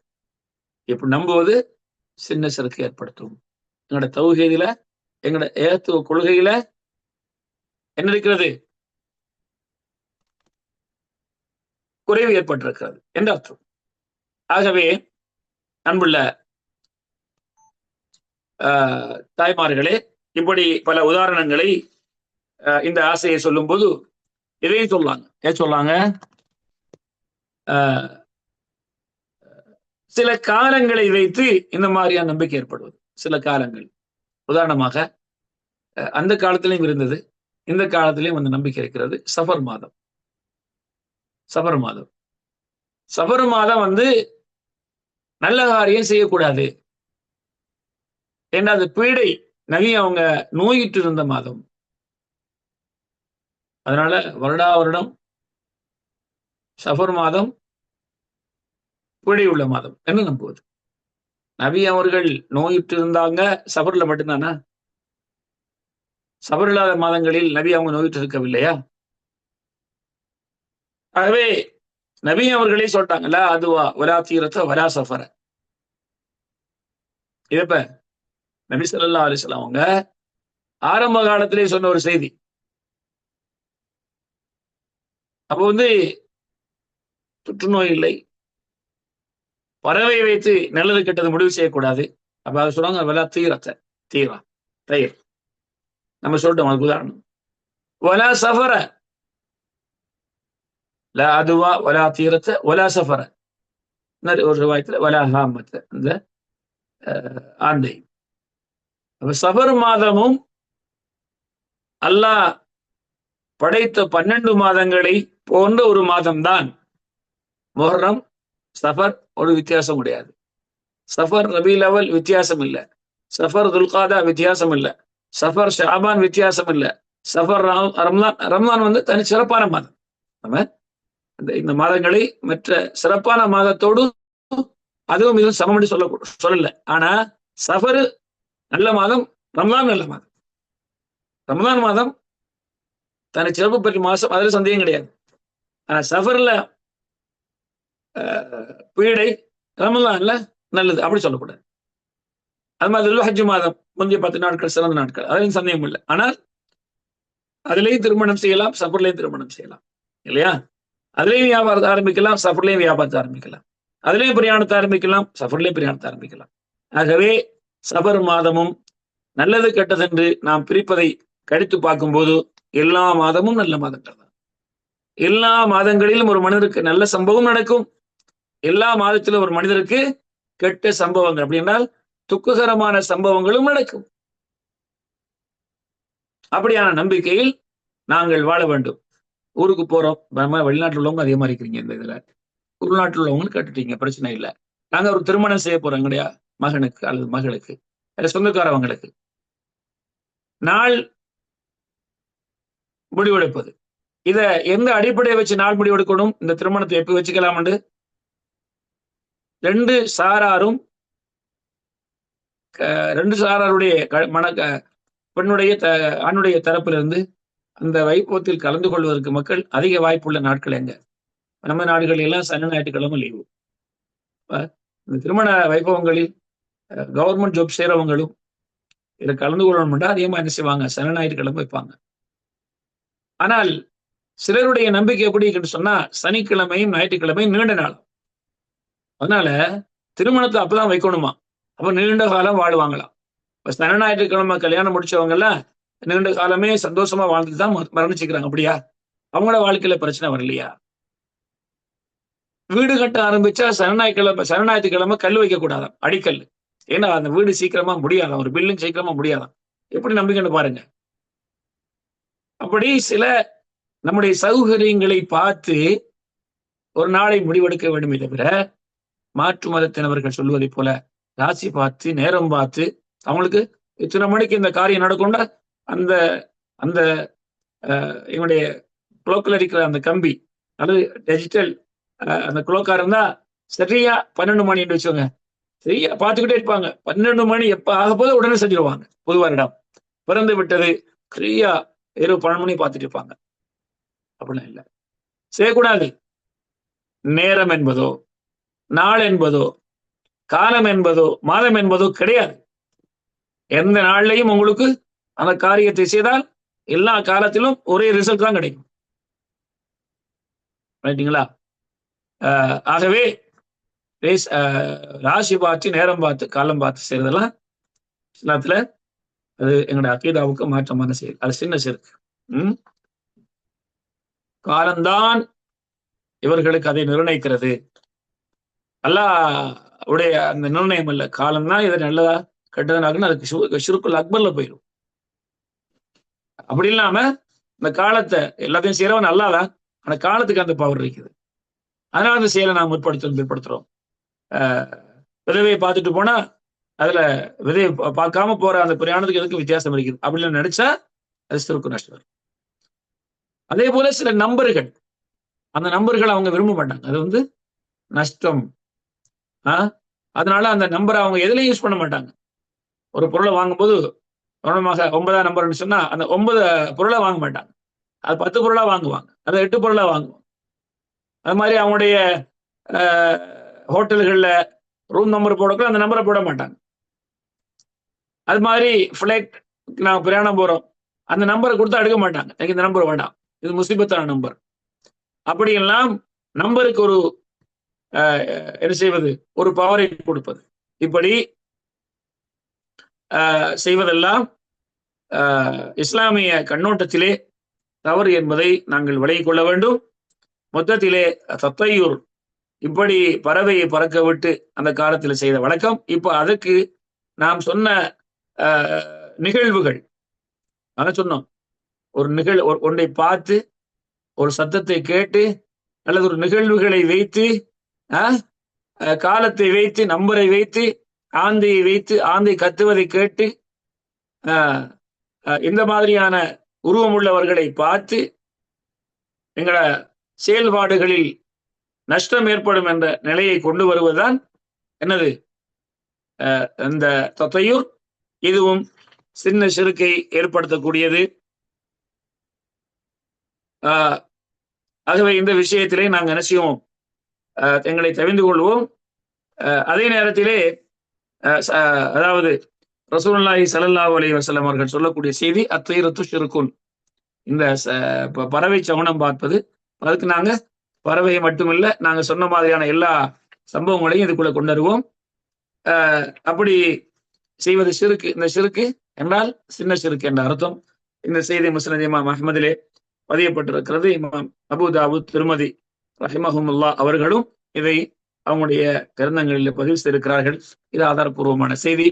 இப்படி நம்புவது சின்ன சருக்கு ஏற்படுத்தும். எங்களோட தௌஹீதுல, எங்களோட ஏகத்துவ கொள்கையில என்ன இருக்கிறது? குறைவு ஏற்பட்டிருக்கிறது என்று அர்த்தம். ஆகவே அன்புள்ள தாய்மார்களே, இப்படி பல உதாரணங்களை இந்த ஆசையை சொல்லும் போது இதையும் சொல்லாங்க. ஏன் சொல்லாங்க? சில காலங்களை வைத்து இந்த மாதிரியான நம்பிக்கை ஏற்படுவது. சில காலங்கள், உதாரணமாக அந்த காலத்திலையும் இருந்தது, இந்த காலத்திலையும் அந்த நம்பிக்கை இருக்கிறது. சஃபர் மாதம், சஃபர் மாதம் நல்ல காரியம் செய்யக்கூடாது என்ற அது பீடை நபி அவங்க நோயிட்டு இருந்த மாதம். அதனால வருடா வருடம் சஃபர் மாதம் பிழையுள்ள மாதம் என்று நம்புவது. நபி அவர்கள் நோயிட்டு இருந்தாங்க சஃபர்ல மட்டும்தானா? சஃபர் இல்லாத மாதங்களில் நபி அவங்க நோயிட்டு இருக்கவில்லையா? ஆகவே நபி அவர்களே சொல்லிட்டாங்கல்ல, அதுவா வலா தீரத்த வலா சஃபர. இதப்ப நபி ஸல்லல்லாஹு அலைஹி வஸல்லம் அவங்க ஆரம்ப காலத்திலே சொன்ன ஒரு செய்தி. அப்போ புற்றுநோய் இல்லை, பறவை வைத்து நல்லது கெட்டது முடிவு செய்யக்கூடாது. அப்ப அதை சொல்றாங்க வலா தீரத்த, தீரா தயிர். நம்ம சொல்லிட்டோம் அதுக்கு உதாரணம். வலா சஃபர, லா அதுவா வலா தீரத்த வலா சஃபர. ஒரு ரிவாயத்துல வலா ஹாமத்த, அந்த ஆந்தை. அப்ப சஃபர் மாதமும் அல்லாஹ் படைத்த 12 மாதங்களை போன்ற ஒரு மாதம்தான் முஹர்ரம். சஃபர் ஒரு வித்தியாசம் கிடையாது. சஃபர் ரபீல் அவல் வித்தியாசம் இல்லை, சஃபர் துல்காதா வித்தியாசம் இல்லை, சஃபர் ஷாபான் வித்தியாசம் இல்லை, சஃபர் ரம்லான். ரம்லான் தனி சிறப்பான மாதம். நம்ம இந்த மாதங்களை மற்ற சிறப்பான மாதத்தோடு அதுவும் இதுவும் சமம் சொல்லல. ஆனா சஃபர் நல்ல மாதம், ரம்லான் நல்ல மாதம். ரம்லான் மாதம் தனி சிறப்பு பெற்ற மாசம், அதுல சந்தேகம் கிடையாது. ஆனா சஃபர்ல பீடை, ரமலான்ல நல்லது அப்படி சொல்லக்கூடாது. அது மாதிரி ஹஜ் மாதம் முந்தைய 10 நாட்கள் சிறந்த நாட்கள், அதுலயும் சந்தேகம் இல்லை. ஆனால் அதுலயும் திருமணம் செய்யலாம், சஃபர்லயும் திருமணம் செய்யலாம் இல்லையா? அதுலயும் வியாபாரத்தை ஆரம்பிக்கலாம், சஃபர்லயும் வியாபாரத்தை ஆரம்பிக்கலாம். அதுலயும் பிரயாணத்தை ஆரம்பிக்கலாம், சஃபர்லயும் பிரயாணத்தை ஆரம்பிக்கலாம். ஆகவே சஃபர் மாதமும் நல்லது கெட்டது என்று நாம் பிரிப்பதை கடித்து பார்க்கும்போது எல்லா மாதமும் நல்ல மாதங்கள் தான். எல்லா மாதங்களிலும் ஒரு மனிதருக்கு நல்ல சம்பவம் நடக்கும், எல்லா மாதத்திலும் ஒரு மனிதருக்கு கெட்ட சம்பவங்கள், அப்படி என்றால் துக்ககரமான சம்பவங்களும் நடக்கும். அப்படியான நம்பிக்கையில் நாங்கள் வாழ வேண்டும். ஊருக்கு போறோம், வெளிநாட்டில் உள்ளவங்க அதிகமா இருக்கிறீங்க இந்த இதுல, உள்நாட்டில் உள்ளவங்க கேட்டுட்டீங்க, பிரச்சனை இல்லை. நாங்க ஒரு திருமணம் செய்ய போறோம் எங்களுடைய மகனுக்கு அல்லது மகளுக்கு, சொந்தக்காரவங்களுக்கு. நாள் முடிவெடுப்பது, இத எந்த அடிப்படையை வச்சு நாள் முடிவெடுக்கணும்? இந்த திருமணத்தை எப்ப வச்சுக்கலாம்? ரெண்டு சாராருடைய பெண்ணுடைய ஆணுடைய தரப்பிலிருந்து அந்த வைபவத்தில் கலந்து கொள்வதற்கு மக்கள் அதிக வாய்ப்புள்ள நாட்கள் எங்க? நம்ம நாடுகள் எல்லாம் சனி ஞாயிற்றுக்கிழமை லீவு. இந்த திருமண வைபவங்களில் கவர்மெண்ட் ஜாப் செய்யறவங்களும் இதை கலந்து கொள்ளணும்னா அதிகமா என்ன செய்வாங்க? சனி ஞாயிற்றுக்கிழமை வைப்பாங்க. ஆனால் சிலருடைய நம்பிக்கை எப்படி இருக்குன்னு சொன்னா, சனிக்கிழமையும் ஞாயிற்றுக்கிழமையும் நீண்ட நாள், அதனால திருமணத்தை அப்பதான் வைக்கணுமா, அப்ப நீண்ட காலம் வாழுவாங்களாம். இப்ப சனி ஞாயிற்றுக்கிழமை கல்யாணம் முடிச்சவங்க எல்லாம் நீண்ட காலமே சந்தோஷமா வாழ்ந்துட்டு தான் மரணிச்சுக்கிறாங்க. அப்படியா? அவங்களோட வாழ்க்கையில பிரச்சனை வரலையா? வீடு கட்ட ஆரம்பிச்சா சனி ஞாயிற்றுக்கிழமை கல் வைக்க கூடாதாம், அடிக்கல். ஏன்னா அந்த வீடு சீக்கிரமா முடியாதான், ஒரு பில்டிங் சீக்கிரமா முடியாதான். எப்படி நம்பிக்கைன்னு பாருங்க. அப்படி சில நம்முடைய சௌகரியங்களை பார்த்து ஒரு நாளை முடிவெடுக்க வேண்டுமே தவிர, மாற்று மதத்தினவர்கள் சொல்வதை போல ராசி பார்த்து நேரம் பார்த்து அவங்களுக்கு இத்தனை மணிக்கு இந்த காரியம் நடக்கும்னா அந்த அந்த என்னுடைய குளோக்கில் இருக்கிற அந்த கம்பி அல்லது டிஜிட்டல் அந்த குளோக்கா இருந்தா சரியா 12 மணி என்று வச்சுக்கோங்க, சரியா பார்த்துக்கிட்டே இருப்பாங்க. 12 மணி எப்ப ஆக போது உடனே செஞ்சிருவாங்க. புது வருடம் பிறந்து விட்டது, சரியா இரவு 12 மணி பார்த்துட்டு இருப்பாங்க. அப்படிலாம் இல்லை, செய்யக்கூடாது. நேரம் என்பதோ நாள் என்பதோ காலம் என்பதோ மாதம் என்பதோ கிடையாது. எந்த நாள்லையும் உங்களுக்கு அந்த காரியத்தை செய்தால் எல்லா காலத்திலும் ஒரே ரிசல்ட் தான் கிடைக்கும். ரைட்டுங்களா? ஆகவே ராசி பார்த்து நேரம் பார்த்து காலம் பார்த்து செய்யறதெல்லாம் இஸ்லாத்துல அது எங்களுடைய அகீதாவுக்கு மாற்றமான செயல். அது சின்ன சிறுக்கு. காலம்தான் இவர்களுக்கு அதை நிர்ணயிக்கிறது. அல்லாஹ் உடைய அந்த நிர்ணயம் அல்ல. காலம்தான் இதை நல்லதா கெட்டதுனாக்குன்னு அதுக்கு ஷிர்குல் அக்பர்ல போயிடும். அப்படி இல்லாம இந்த காலத்தை எல்லாத்தையும் செய்யறவன் அல்லாதான், ஆனா காலத்துக்கு அந்த பவர் இருக்குது. அதனால அந்த செயலை நாம் பிற்படுத்துறோம். விதவையை பார்த்துட்டு போனா அதுல விதையை பார்க்காம போற அந்த பிரயாணத்துக்கு எதுக்கு வித்தியாசம் இருக்குது அப்படின்னு நினைச்சா அது சிறுக்கு நஷ்டம். அதே போல சில நம்பர்கள் அந்த நம்பர்களை அவங்க விரும்ப மாட்டாங்க. அது வந்து நஷ்டம். அதனால அந்த நம்பரை அவங்க எதுலையும் யூஸ் பண்ண மாட்டாங்க. ஒரு பொருளை வாங்கும்போது கவனமாக 9ஆம் நம்பர்னு சொன்னா அந்த 9 பொருளை வாங்க மாட்டாங்க. அது 10 பொருளா வாங்குவாங்க. அதை 8 பொருளா வாங்குவாங்க. அது மாதிரி அவங்களுடைய ஹோட்டல்கள்ல ரூம் நம்பர் போடக்கூட அந்த நம்பரை போட மாட்டாங்க. அது மாதிரி ஃபிளைட் நாங்கள் பிரயாணம் போறோம், அந்த நம்பரை கொடுத்தா எடுக்க மாட்டாங்க. எனக்கு இந்த நம்பர் வேண்டாம், இது முசீபத்தான நம்பர். அப்படியெல்லாம் நம்பருக்கு ஒரு என்ன செய்வது, ஒரு பவரை கொடுப்பது. இப்படி செய்வதெல்லாம் இஸ்லாமிய கண்ணோட்டத்திலே தவறு என்பதை நாங்கள் விலகிக் கொள்ள வேண்டும். மொத்தத்திலே தத்தையூர் இப்படி பறவையை பறக்க விட்டு அந்த காலத்தில் செய்த வழக்கம். இப்ப அதுக்கு நாம் சொன்ன நிகழ்வுகள் சொன்னோம். ஒரு ஒன்றை பார்த்து ஒரு சத்தத்தை கேட்டு அல்லது ஒரு நிகழ்வுகளை வைத்து காலத்தை வைத்து நம்பரை வைத்து ஆந்தையை வைத்து ஆந்தை கத்துவதை கேட்டு இந்த மாதிரியான உருவம் உள்ளவர்களை பார்த்து எங்கள செயல்பாடுகளில் நஷ்டம் ஏற்படும் என்ற நிலையை கொண்டு வருவதுதான் என்னது இந்த தத்தையூர். இதுவும் சின்ன சிறுக்கை ஏற்படுத்தக்கூடியது. ஆகவே இந்த விஷயத்திலே நாங்கள் என்ன செய்வோம், எங்களை தவிர்த்து கொள்வோம். அதே நேரத்திலே அதாவது ரசூலுல்லாஹி ஸல்லல்லாஹு அலைஹி வஸல்லம் அவர்கள் சொல்லக்கூடிய செய்தி அத்தீரத்து ஷிர்குன், இந்த பறவை சவனம் பார்ப்பது. அதுக்கு நாங்க பறவையை மட்டுமில்லை, நாங்க சொன்ன மாதிரியான எல்லா சம்பவங்களையும் இதுக்குள்ள கொண்டு வருவோம். அப்படி செய்வது சிறுக்கு. இந்த சிறுக்கு என்றால் சின்ன சிறுக்கு என்ற அர்த்தம். இந்த செய்தி முஸ்லிம் இமாம் அஹ்மதிலே பதியப்பட்டிருக்கிறது. இமாம் அபூ தாவூத் திருமதி ரஹிமஹுமுல்லா அவர்களும் இதை அவங்களுடைய கிரந்தங்களில் பதிவு செய்திருக்கிறார்கள். இது ஆதாரப்பூர்வமான செய்தி.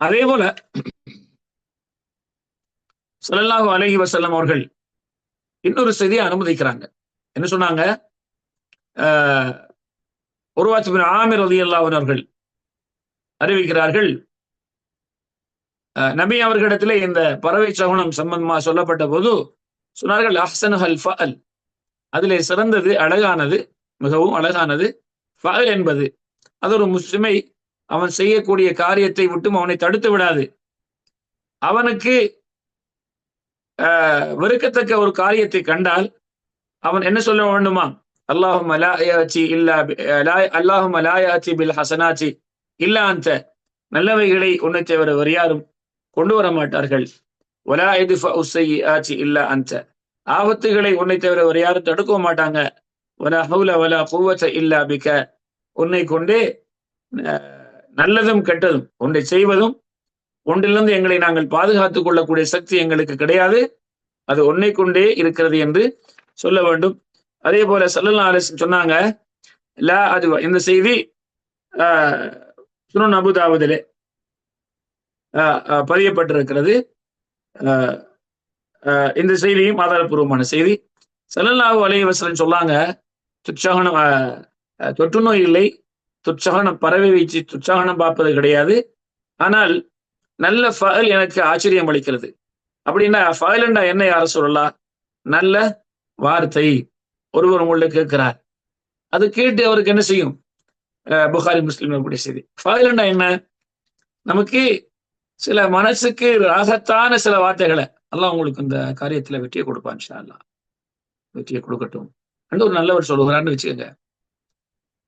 அதே போல ஸல்லல்லாஹு அலைஹி வஸல்லம் அவர்கள் இன்னொரு செய்தியை அனுமதிக்கிறாங்க. என்ன சொன்னாங்க, உர்வாத் பின் ஆமிர் ரலியல்லாஹு அன்ஹு அவர்கள் அறிவிக்கிறார்கள், நபி அவர்களிடத்திலே இந்த பறவை சகுனம் சம்பந்தமா சொல்லப்பட்ட போது சொன்னார்கள், அஹ்ஸனுல் ஃபஅல், அதிலே சிறந்தது அழகானது, மிகவும் அழகானது ஃபஅல் என்பது. அது ஒரு முஸ்லிமை அவன் செய்யக்கூடிய காரியத்தை விட்டும் அவனை தடுத்து விடாது. அவனுக்கு வெறுக்கத்தக்க ஒரு காரியத்தை கண்டால் அவன் என்ன சொல்ல வேண்டுமா, அல்லாஹும்ம லா யாத்தி இல்லா அல்லாஹும்ம லா யாத்தி பில் ஹஸனாத்தி இல்லா அன்த, நல்லவைகளை உன்னை தவிர வேறு யாரும் கொண்டு வர மாட்டார்கள். வலா யத்ஃபஉ ஸய்யிஆத்தி இல்லா அன்த, ஆபத்துகளை உன்னை தவிர வேறு யாரும் தடுக்க மாட்டாங்க. வலா ஹவுல வலா குவத இல்லா பிக, உன்னை கொண்டே நல்லதும் கெட்டதும் ஒன்றை செய்வதும் ஒன்றிலிருந்து எங்களை நாங்கள் பாதுகாத்துக் கொள்ளக்கூடிய சக்தி எங்களுக்கு கிடையாது, அது ஒன்னை கொண்டே இருக்கிறது என்று சொல்ல வேண்டும். அதே போல ஸல்லல்லாஹு அலைஹி வஸல்லம் சொன்னாங்க, லா அது, இந்த செய்தி சுனன் அபூ தாவூதிலே பதியப்பட்டிருக்கிறது. இந்த செய்தியும் ஆதாரப்பூர்வமான செய்தி. ஸல்லல்லாஹு அலைஹி வஸல்லம் சொன்னாங்க, துச்சகனம் தொற்று நோய் இல்லை, துச்சகனம் பறவை வீச்சு துச்சகனம் பார்ப்பது கிடையாது, ஆனால் நல்ல ஃபஅல் எனக்கு ஆச்சரியம் அளிக்கிறது. அப்படின்னா ஃபஅல்ண்டா என்ன யார சொல்லலாம், நல்ல வார்த்தை. ஒருவர் உங்களை கேட்கிறார், அது கேட்டு அவருக்கு என்ன செய்யும், புகாரி முஸ்லிம் கூடிய செய்தி. ஃபஅல்ண்டா என்ன, நமக்கு சில மனசுக்கு ராகத்தான சில வார்த்தைகளை அல்லாஹ் உங்களுக்கு இந்த காரியத்துல வெற்றியை கொடுப்பான், இன்ஷா அல்லாஹ் வெற்றியை கொடுக்கட்டும் என்று ஒரு நல்லவர் சொல்லுகிறான்னு வச்சுக்கோங்க.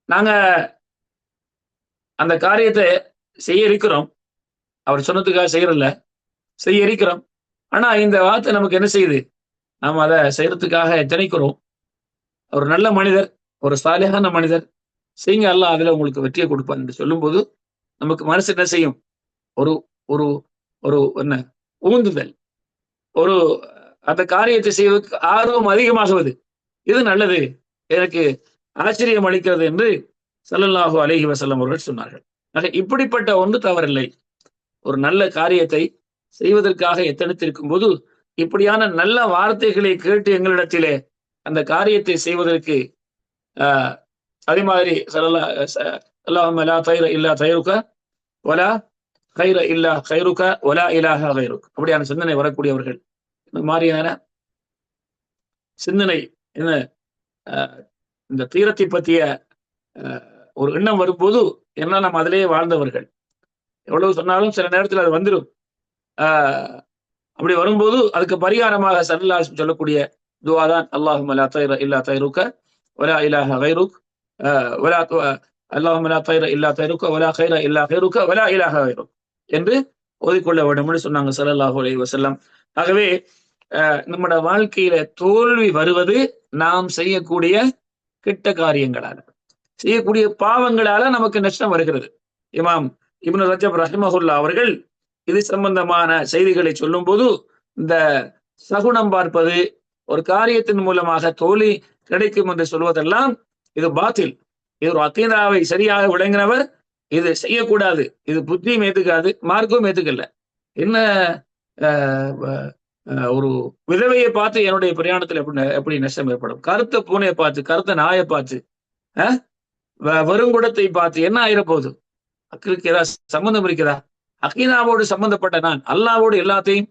நாங்க அந்த காரியத்தை செய்ய இருக்கிறோம், அவர் சொன்னதுக்காக செய்யறதில்ல, செய்ய இருக்கிறோம். ஆனா இந்த வார்த்தை நமக்கு என்ன செய்யுது, நாம் அதை செய்யறதுக்காக எத்தனைக்கிறோம். ஒரு நல்ல மனிதர், ஒரு சாலிஹான மனிதர், செய்யுங்க, அல்லாஹ் அதுல உங்களுக்கு வெற்றியை கொடுப்பான் என்று சொல்லும்போது நமக்கு மனசு என்ன செய்யும், ஒரு ஒரு ஒரு என்ன ஊந்துதல், ஒரு அந்த காரியத்தை செய்வதற்கு ஆர்வம் அதிகமாகுவது. இது நல்லது, எனக்கு ஆச்சரியம் அளிக்கிறது என்று ஸல்லல்லாஹு அலைஹி வஸல்லம் அவர்கள் சொன்னார்கள். ஆக இப்படிப்பட்ட ஒன்று தவறில்லை. ஒரு நல்ல காரியத்தை செய்வதற்காக எத்தனித்திருக்கும் போது இப்படியான நல்ல வார்த்தைகளை கேட்டு எங்களிடத்திலே அந்த காரியத்தை செய்வதற்கு அதே மாதிரி அல்லாஹும்ம லா தைர இல்லா தைருக வலா கைர இல்லா கைருக வலா இலாஹ கைருக், அப்படியான சிந்தனை வரக்கூடியவர்கள், இந்த மாதிரியான சிந்தனை என்ன இந்த தீரத்தை பற்றிய ஒரு எண்ணம் வரும்போது என்ன நம்ம அதிலேயே வாழ்ந்தவர்கள், எவ்வளவு சொன்னாலும் சில நேரத்தில் அது வந்துடும். அப்படி வரும்போது அதுக்கு பரிகாரமாக ஸல்லல்லாஹு சொல்லக்கூடிய துஆ தான் அல்லாஹும்ம லா தைர இல்லா தைருக்க வலா இலாஹ கைருக் வலா அல்லாஹும்ம லா தைர இல்லா தைருக்க வலா கைர இல்லா கைருக்க வலா இலாஹ கைருக் என்று ஓதிக்கொள்ள வேண்டும் என்று சொன்னாங்க ஸல்லல்லாஹு அலைஹி வஸல்லம். ஆகவே நம்முடைய வாழ்க்கையில தோல்வி வருவது நாம் செய்யக்கூடிய கெட்ட காரியங்களால, செய்யக்கூடிய பாவங்களால நமக்கு நஷ்டம் வருகிறது. இமாம் இப்னு ரஜப் ரஹிமஹுல்லா அவர்கள் இது சம்பந்தமான செய்திகளை சொல்லும் போது, இந்த சகுனம் பார்ப்பது, ஒரு காரியத்தின் மூலமாக தோல்வி கிடைக்கும் என்று சொல்வதெல்லாம் இது பாத்தில். இது ஒரு அகீதாவை சரியாக விளங்கினவர் இது செய்யக்கூடாது, இது புத்தியும் ஏத்துக்காது, மார்க்கும் ஏத்துக்கல. என்ன ஒரு விதவையை பார்த்து என்னுடைய பிரயாணத்தில் எப்படி நஷ்டம் ஏற்படும்? கருத்த பூனையை பார்த்து, கருத்த நாயை பார்த்து, வருங்குடத்தை பார்த்து என்ன ஆயிரப்போகுது? அக்களுக்கு ஏதாவது சம்பந்தம் இருக்குதா? அகீதாவோடு சம்பந்தப்பட்ட நான் அல்லாவோடு எல்லாத்தையும்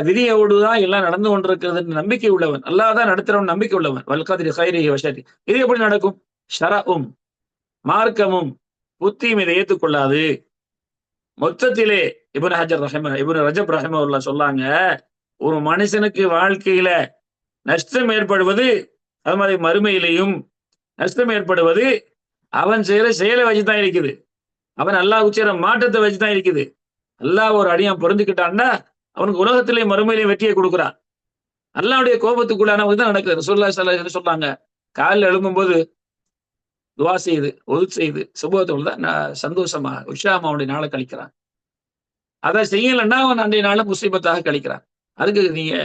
விதியோடு தான் எல்லாம் நடந்து கொண்டிருக்கிறது நம்பிக்கை உள்ளவன், அல்லாஹ் தான் நடத்துறவன் நம்பிக்கை உள்ளவன். வல்கதிரி கைரிஹி வஷரி, இது எப்படி நடக்கும்? ஷரஉம் மார்க்கமும் புத்தியும் இதை ஏற்றுக்கொள்ளாது. மொத்தத்திலே இப்னு ரஜப் ரஹிமஹுல்லாஹ் சொல்லாங்க, ஒரு மனுஷனுக்கு வாழ்க்கையில நஷ்டம் ஏற்படுவது, அது மாதிரி மறுமையிலையும் நஷ்டம் ஏற்படுவது அவன் செய்யற செயலை வச்சுதான் இருக்குது. அவன் அல்லாஹ் செய்யற மாற்றத்தை வச்சுதான் இருக்குது. அல்லாஹ் ஒரு அடியான் பொருந்துக்கிட்டான்னா அவனுக்கு உலகத்திலே மறுமையிலையும் வெற்றியை கொடுக்குறான். அல்லாஹ்வுடைய கோபத்துக்குள்ளானவங்க தான் நடக்குது. ரசூலுல்லாஹி ஸல்லல்லாஹு அலைஹி வஸல்லம் சொன்னாங்க, காலையில் எழும்பும்போது துவா செய்து ஒது செய்து சுபத்தோடு தான் நான் சந்தோஷமா உற்சாகமா அவனுடைய நாளை கழிக்கிறான். அதை செய்யலைன்னா அவன் அன்றைய நாளை முசீபத்தாக கழிக்கிறான். அதுக்கு நீங்க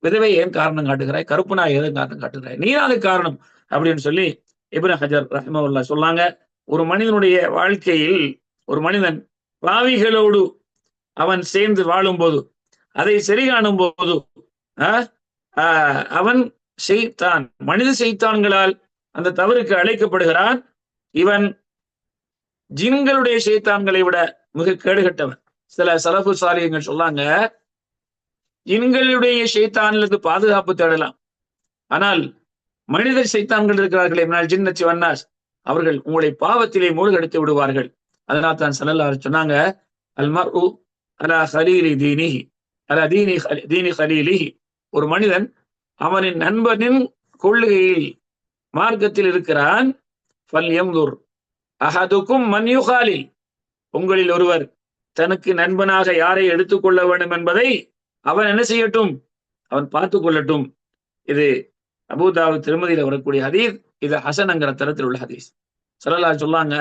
விதவை ஏன் காரணம் காட்டுகிறாய், கருப்பு நாய் ஏன் காரணம் காட்டுகிறாய், நீ அதுக்கு காரணம் அப்படின்னு சொல்லி இப்னு ஹஜர் ரஹிமஹுல்லாஹ் சொன்னாங்க. ஒரு மனிதனுடைய வாழ்க்கையில் ஒரு மனிதன் பாவிகளோடு அவன் சேர்ந்து வாழும் போது, அதை சரி காணும் போது, அவன் ஷைத்தான், மனித ஷைத்தான்களால் அந்த தவறுக்கு அழைக்கப்படுகிறான். இவன் ஜின்களுடைய ஷைத்தான்களை விட மிக கேடுகட்டவன். சில சலஃபு சாலிஹ்கள் சொன்னாங்க, ஜின்களுடைய ஷைத்தான்களுக்கு பாதுகாப்பு தேடலாம், ஆனால் மனித ஷைத்தான்கள் இருக்கிறார்களே ஜின்னத்தி வன்னாஸ், அவர்கள் உங்களை பாவத்திலே மூழ்கடித்து விடுவார்கள். அதனால் தான் ஸல்லல்லாஹு அலைஹி சொன்னாங்க, அல் மர்உ அலா ஹலீலி தீனிஹி அலா தீனி ஹலீலிஹி, ஒரு மனிதன் அவனின் நண்பனின் கொள்கையில் மார்க்கத்தில் இருக்கிறான். ஃபல்யம்துர் அஹதுக்கும் மன் யுகாலில், உங்களில் ஒருவர் தனக்கு நண்பனாக யாரை எடுத்துக்கொள்ள வேண்டும் என்பதை அவன் என்ன செய்யட்டும், அவன் பார்த்து கொள்ளட்டும். இது அபூதாவுத் திருமதியில வரக்கூடிய ஹதீஸ், இது ஹசன்ங்கிற தரத்தில் உள்ள ஹதீஸ். ஸல்லல்லாஹு சொல்லாங்க,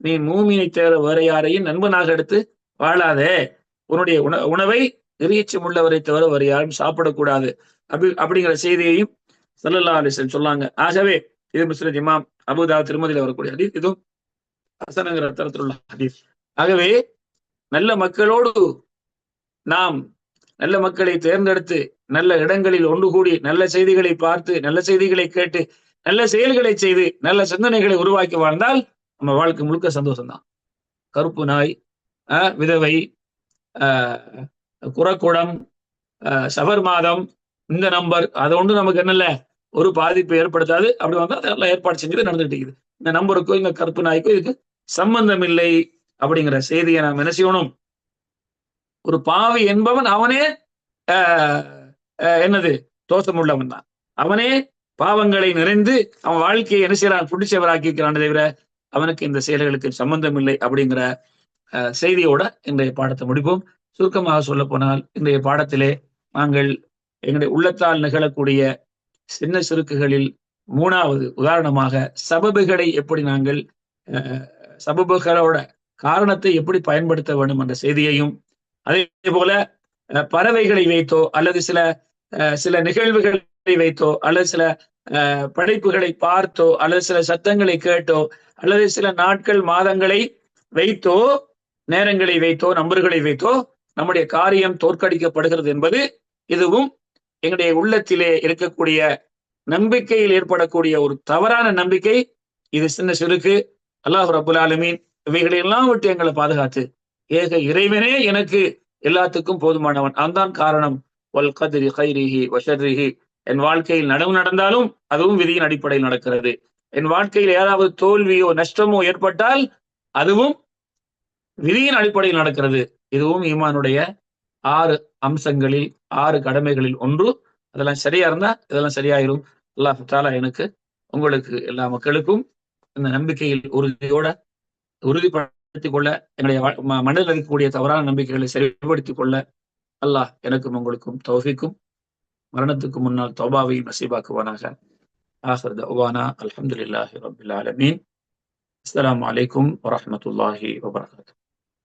நீ மூமினை தேர வேற யாரையும் நண்பனாக எடுத்து வாழாதே, உன்னுடைய உணவை இறைச்சம் உள்ளவரை தவிர வேறு யாரும் சாப்பிடக்கூடாது அப்படிங்கிற செய்தியையும் ஸல்லல்லாஹு அலைஹி வஸல்லம் சொல்லாங்க. ஆகவே இது முஸ்லிம் இமாம் அபூதாவுத் திருமதியில வரக்கூடிய ஹதீஸ், இதுவும் ஹசன்ங்கிற தரத்தில் உள்ள ஹதீஸ். ஆகவே நல்ல மக்களோடு நாம் நல்ல மக்களை தேர்ந்தெடுத்து நல்ல இடங்களில் ஒன்று கூடி நல்ல செய்திகளை பார்த்து நல்ல செய்திகளை கேட்டு நல்ல செயல்களை செய்து நல்ல சிந்தனைகளை உருவாக்கி வாழ்ந்தால் நம்ம வாழ்க்கை முழுக்க சந்தோஷம்தான். கருப்பு நாய், விதவை, குறக்குடம், சபர் மாதம், இந்த நம்பர், அதை ஒன்று நமக்கு என்னல்ல ஒரு பாதிப்பை ஏற்படுத்தாது. அப்படி வந்தா அதெல்லாம் ஏற்பாடு செஞ்சுட்டு நடந்துட்டு இருக்குது. இந்த நம்பருக்கும் இந்த கருப்பு நாய்க்கும் இதுக்கு சம்பந்தம் இல்லை அப்படிங்கிற செய்தியை நாம் என்ன செய்யணும்? ஒரு பாவி என்பவன் அவனே என்னது தோஷம் உள்ளவன் தான், அவனே பாவங்களை நிறைந்து அவன் வாழ்க்கையை என்ன செய்யறான், புடிச்சவராக்கி இருக்கிறான், தவிர அவனுக்கு இந்த செயல்களுக்கு சம்பந்தம் இல்லை அப்படிங்கிற செய்தியோட இன்றைய பாடத்தை முடிப்போம். சுருக்கமாக சொல்ல போனால் இன்றைய பாடத்திலே நாங்கள் எங்களுடைய உள்ளத்தால் நிகழக்கூடிய சின்ன சிறுக்குகளில் மூணாவது உதாரணமாக சபபுகளை எப்படி நாங்கள் சபபுகளோட காரணத்தை எப்படி பயன்படுத்த வேண்டும் என்ற செய்தியையும், அதே போல பறவைகளை வைத்தோ அல்லது சில நிகழ்வுகளை வைத்தோ அல்லது சில படைப்புகளை பார்த்தோ அல்லது சில சத்தங்களை கேட்டோ அல்லது சில நாட்கள் மாதங்களை வைத்தோ நேரங்களை வைத்தோ நம்பர்களை வைத்தோ நம்முடைய காரியம் தோற்கடிக்கப்படுகிறது என்பது இதுவும் எங்களுடைய உள்ளத்திலே இருக்கக்கூடிய நம்பிக்கையில் ஏற்படக்கூடிய ஒரு தவறான நம்பிக்கை. இது சின்ன சிறுக்கு. அல்லாஹ் ரப்புல் ஆலமீன் இவைகளை எல்லாம் விட்டு எங்களை பாதுகாத்து ஏக இறைவனே எனக்கு எல்லாத்துக்கும் போதுமானவன், அவன்தான் காரணம். வல் கத்ரி கைரிஹி வ ஷர்ரிஹி, என் வாழ்க்கையில் நனவு நடந்தாலும் அதுவும் விதியின் அடிப்படையில் நடக்கிறது. என் வாழ்க்கையில் ஏதாவது தோல்வியோ நஷ்டமோ ஏற்பட்டால் அதுவும் விதியின் அடிப்படையில் நடக்கிறது. இதுவும் ஈமானுடைய 6 அம்சங்களில் 6 கடமைகளில் ஒன்று. அதெல்லாம் சரியா இருந்தா இதெல்லாம் சரியாயிரும். அல்லாஹ் தஆலா எனக்கு உங்களுக்கு எல்லா மக்களுக்கும் இந்த நம்பிக்கையில் உறுதிப்படுத்திக் கொள்ள, என்னுடைய மனதில் இருக்கக்கூடிய தவறான நம்பிக்கைகளை சரிப்படுத்திக் கொள்ள அல்லாஹ் எனக்கும் உங்களுக்கும் தௌஃபீக்கும் மரணத்துக்கு முன்னால் தௌபாவையும் நசீபாக்குவானாக. ஆகிர் தஅவானா அல்ஹம்துலில்லாஹி ரப்பில் ஆலமீன். அஸ்ஸலாமு அலைக்கும் வரஹ்மத்துல்லாஹி வபரகாத்துஹு.